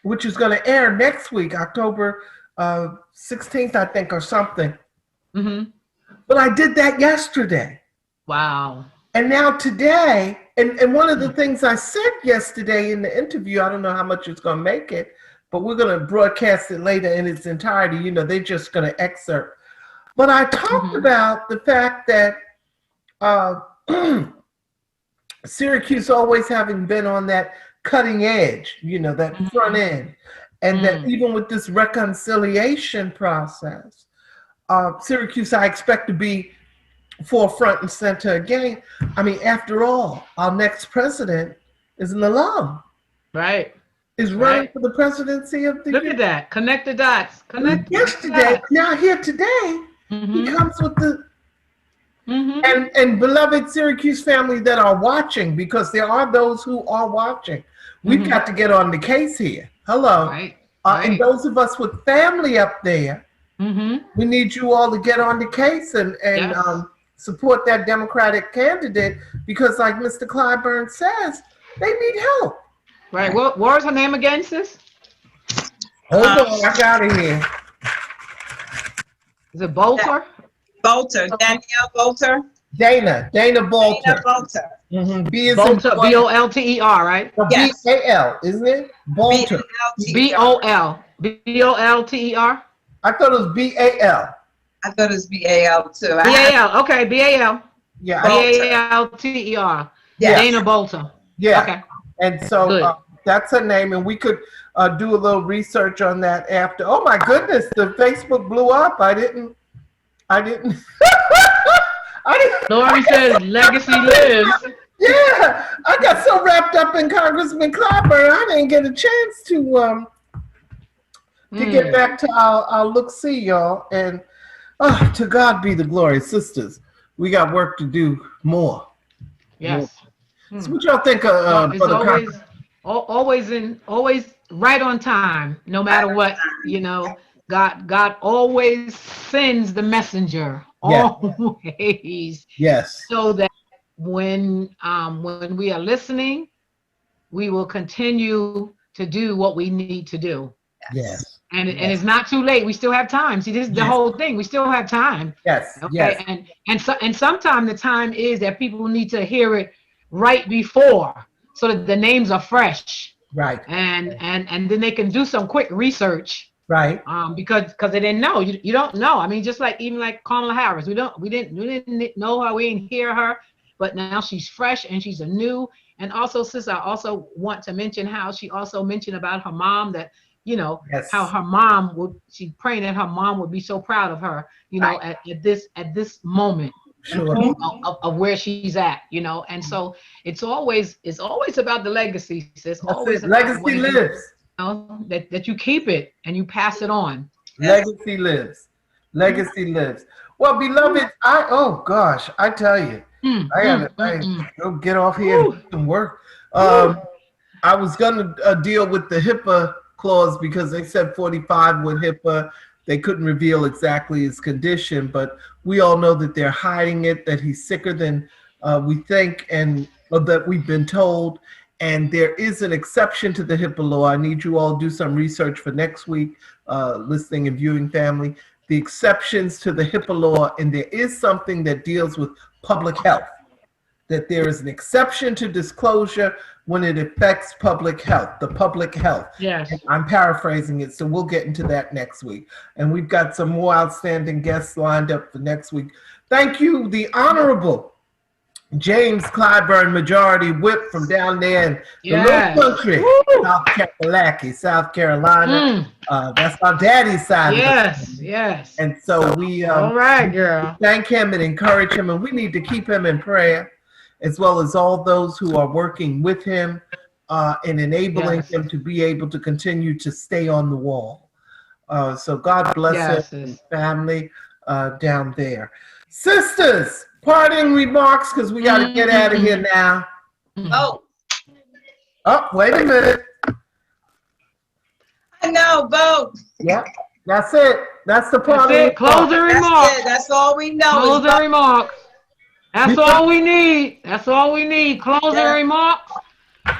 which is going to air next week, October 16th, I think, or something. But I did that yesterday. Wow. And now today, and one of the things I said yesterday in the interview, I don't know how much it's going to make it, but we're going to broadcast it later in its entirety. You know, they're just going to excerpt. But I talked about the fact that Syracuse always having been on that cutting edge, you know, that front end. And that even with this reconciliation process, Syracuse, I expect to be forefront and center again. I mean, after all, our next president is an alum. Right. Is running for the presidency of the Look at that. Connect the dots. Yesterday, now here today, he comes with the and beloved Syracuse family that are watching, because there are those who are watching. We've got to get on the case here. Hello. Right. And those of us with family up there, we need you all to get on the case and support that Democratic candidate, because like Mr. Clyburn says, they need help. Right. What was her name again, sis? Hold on, I got it here. Is it Bolter? Bolter, Danielle Bolter. Dana Bolter. Dana Bolter. B is Bolter, in B-O-L-T-E-R, right? Yes. B-A-L, isn't it? Bolter. B-O-L. B-O-L-T-E-R? I thought it was B-A-L. I thought it was B-A-L too. B-A-L. Okay, B-A-L. Yeah. B-A-L-T-E-R. Yes. Dana Bolter. Yeah. Okay. And so that's her name, and we could do a little research on that after. Oh my goodness, the Facebook blew up. I didn't. Lori says legacy lives. Yeah, I got so wrapped up in Congressman Clyburn, I didn't get a chance to get back to our look-see, y'all. And to God be the glory, sisters. We got work to do more. Yes. So what y'all think of it's always right on time, no matter what, you know. God always sends the messenger. Always. Yes. So that when we are listening, we will continue to do what we need to do. Yes. And it's not too late. We still have time. See, this is the whole thing. We still have time. Yes. Okay. Yes. And sometimes the time is that people need to hear it right before, so that the names are fresh. Right. And then they can do some quick research. Right. Because they didn't know. You don't know. I mean, just like even like Kamala Harris, we didn't know her, we didn't hear her, but now she's fresh and she's a new. And also, sis, I also want to mention how she also mentioned about her mom, that Yes. how her mom she praying that her mom would be so proud of her, Right. at this moment. Sure. Of where she's at, and so it's always about the legacy, sis. That's Always it. about Legacy lives. that you keep it and you pass it on. Legacy lives. Legacy lives. Well, beloved, oh gosh, I tell you, I go get off here and do some work. I was gonna deal with the HIPAA clause because they said 45 with HIPAA. They couldn't reveal exactly his condition, but we all know that they're hiding it, that he's sicker than we think, and that we've been told. And there is an exception to the HIPAA law. I need you all to do some research for next week, listening and viewing family. The exceptions to the HIPAA law, and there is something that deals with public health, that there is an exception to disclosure when it affects public health, the public health. Yes. And I'm paraphrasing it, so we'll get into that next week. And we've got some more outstanding guests lined up for next week. Thank you, the Honorable James Clyburn, Majority Whip from down there in the little country, South Carolina. That's our daddy's side. Yes. And so we all right, girl. Thank him and encourage him, and we need to keep him in prayer, as well as all those who are working with him and enabling him to be able to continue to stay on the wall. So God bless him and family down there. Sisters, parting remarks, because we got to get out of here now. Oh, wait a minute. I know, vote. Yeah, that's it. That's the part. Closing remarks. That's all we know. Closing remarks. That's all we need. That's all we need. Closing remarks.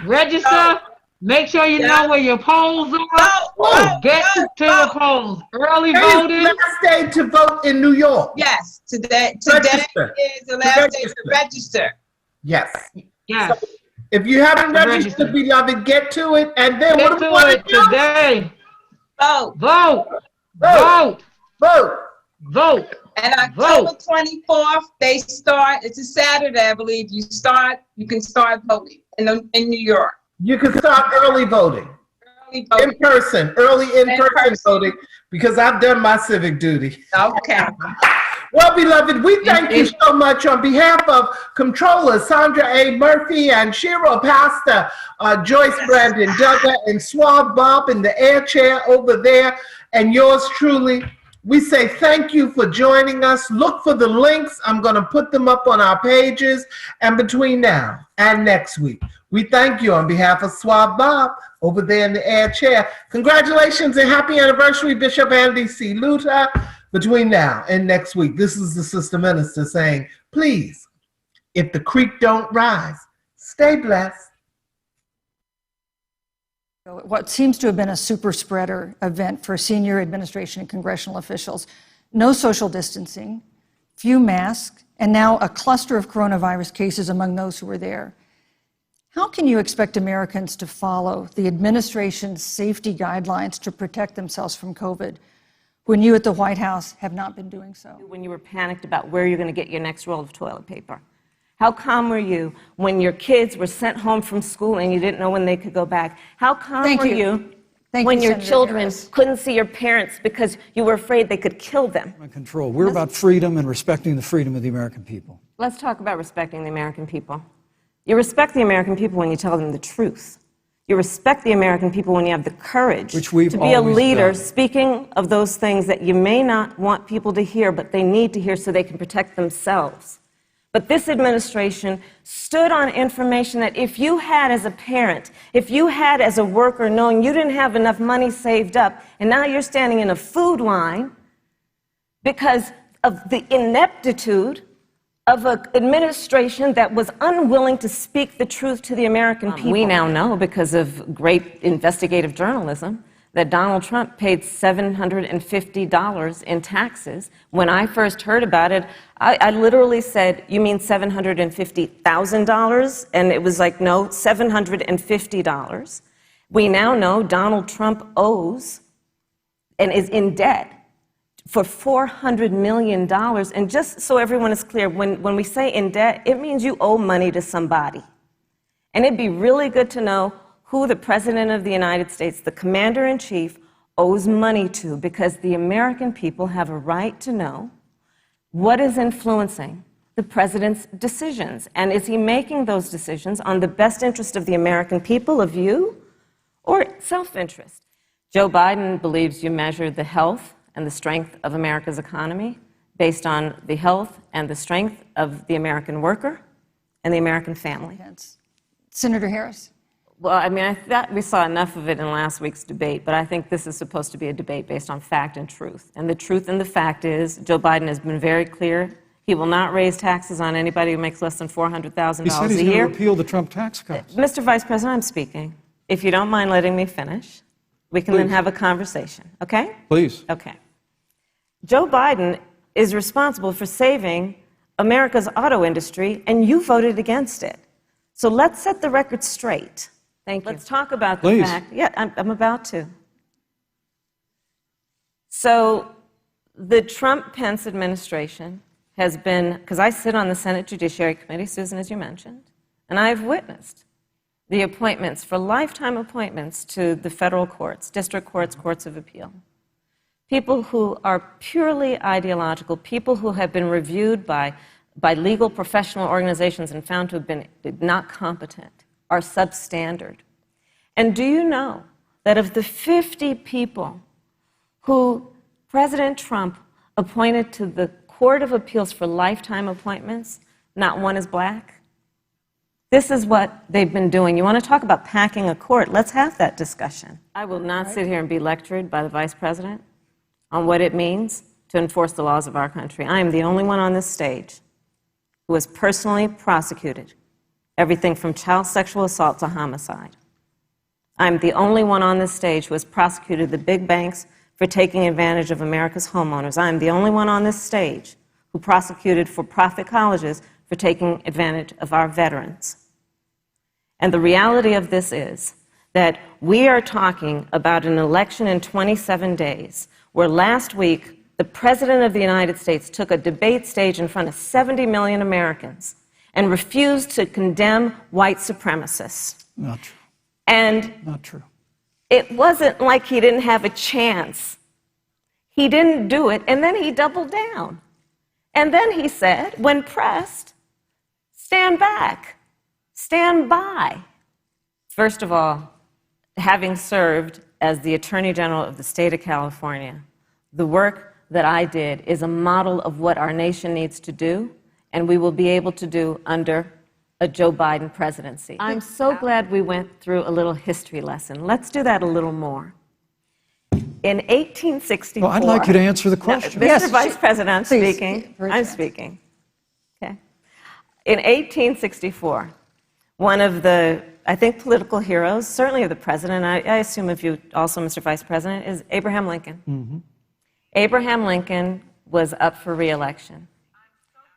Register. Make sure you know where your polls are. Get to the polls. Early voting. Last day to vote in New York. Yes, today is the last day to register. Yes. Yes. So if you haven't registered, beloved, get to it, and then get to it today. Vote. Vote. Vote. Vote. Vote. And October 24th, they start. It's a Saturday, I believe. You can start voting in New York. You can start early voting. In person voting, because I've done my civic duty. Okay. Well, beloved, we thank you so much on behalf of Comptroller Sandra A. Murphy and Shiro Pastor Joyce Brandon Duggar and Suave Bob in the air chair over there, and yours truly. We say thank you for joining us. Look for the links. I'm going to put them up on our pages. And between now and next week, we thank you on behalf of Suave Bob over there in the air chair. Congratulations and happy anniversary, Bishop Andy C. Luther. Between now and next week, this is the Sister Minister saying, please, if the creek don't rise, stay blessed. What seems to have been a super spreader event for senior administration and congressional officials. No social distancing, few masks, and now a cluster of coronavirus cases among those who were there. How can you expect Americans to follow the administration's safety guidelines to protect themselves from COVID when you at the White House have not been doing so? When you were panicked about where you're going to get your next roll of toilet paper? How calm were you when your kids were sent home from school and you didn't know when they could go back? How calm were you when your children couldn't see your parents because you were afraid they could kill them? Control. We're about freedom and respecting the freedom of the American people. Let's talk about respecting the American people. You respect the American people when you tell them the truth. You respect the American people when you have the courage to be a leader speaking of those things that you may not want people to hear, but they need to hear so they can protect themselves. But this administration stood on information that if you had as a parent, if you had as a worker knowing you didn't have enough money saved up, and now you're standing in a food line because of the ineptitude of an administration that was unwilling to speak the truth to the American people. We now know, because of great investigative journalism, that Donald Trump paid $750 in taxes. When I first heard about it, I literally said, "You mean $750,000?" And it was like, no, $750. We now know Donald Trump owes and is in debt for $400 million. And just so everyone is clear, when we say in debt, it means you owe money to somebody. And it'd be really good to know who the President of the United States, the Commander-in-Chief, owes money to, because the American people have a right to know what is influencing the President's decisions. And is he making those decisions on the best interest of the American people, of you, or self-interest? Joe Biden believes you measure the health and the strength of America's economy based on the health and the strength of the American worker and the American family. Yes. Senator Harris. Well, I mean, I thought we saw enough of it in last week's debate, but I think this is supposed to be a debate based on fact and truth. And the truth and the fact is, Joe Biden has been very clear. He will not raise taxes on anybody who makes less than $400,000 a year. He said he's going to repeal the Trump tax cuts. Mr. Vice President, I'm speaking. If you don't mind letting me finish, we can then have a conversation, okay? Please. Okay. Joe Biden is responsible for saving America's auto industry, and you voted against it. So let's set the record straight. Thank you. Let's talk about the fact. Yeah, I'm about to. So the Trump-Pence administration has been, because I sit on the Senate Judiciary Committee, Susan, as you mentioned, and I've witnessed the appointments for lifetime appointments to the federal courts, district courts, courts of appeal. People who are purely ideological, people who have been reviewed by legal professional organizations and found to have been not competent, are substandard. And do you know that of the 50 people who President Trump appointed to the Court of Appeals for lifetime appointments, not one is black? This is what they've been doing. You want to talk about packing a court? Let's have that discussion. I will not sit here and be lectured by the Vice President on what it means to enforce the laws of our country. I am the only one on this stage who has personally prosecuted everything from child sexual assault to homicide. I'm the only one on this stage who has prosecuted the big banks for taking advantage of America's homeowners. I'm the only one on this stage who prosecuted for-profit colleges for taking advantage of our veterans. And the reality of this is that we are talking about an election in 27 days, where last week the President of the United States took a debate stage in front of 70 million Americans and refused to condemn white supremacists. Not true. And not true. It wasn't like he didn't have a chance. He didn't do it, and then he doubled down. And then he said, when pressed, stand back, stand by. First of all, having served as the Attorney General of the state of California, the work that I did is a model of what our nation needs to do, and we will be able to do under a Joe Biden presidency. I'm so glad we went through a little history lesson. Let's do that a little more. In 1864... Well, I'd like you to answer the question. No, Mr. Vice President, I'm speaking. I'm speaking. Okay. In 1864, one of the, I think, political heroes, certainly of the president, I assume of you also, Mr. Vice President, is Abraham Lincoln. Mm-hmm. Abraham Lincoln was up for re-election,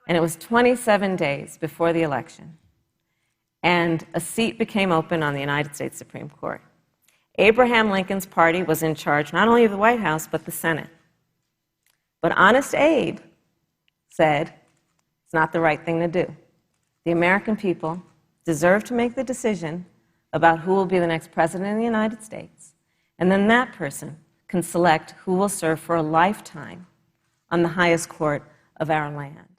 and it was 27 days before the election, and a seat became open on the United States Supreme Court. Abraham Lincoln's party was in charge not only of the White House, but the Senate. But Honest Abe said it's not the right thing to do. The American people deserve to make the decision about who will be the next president of the United States, and then that person can select who will serve for a lifetime on the highest court of our land.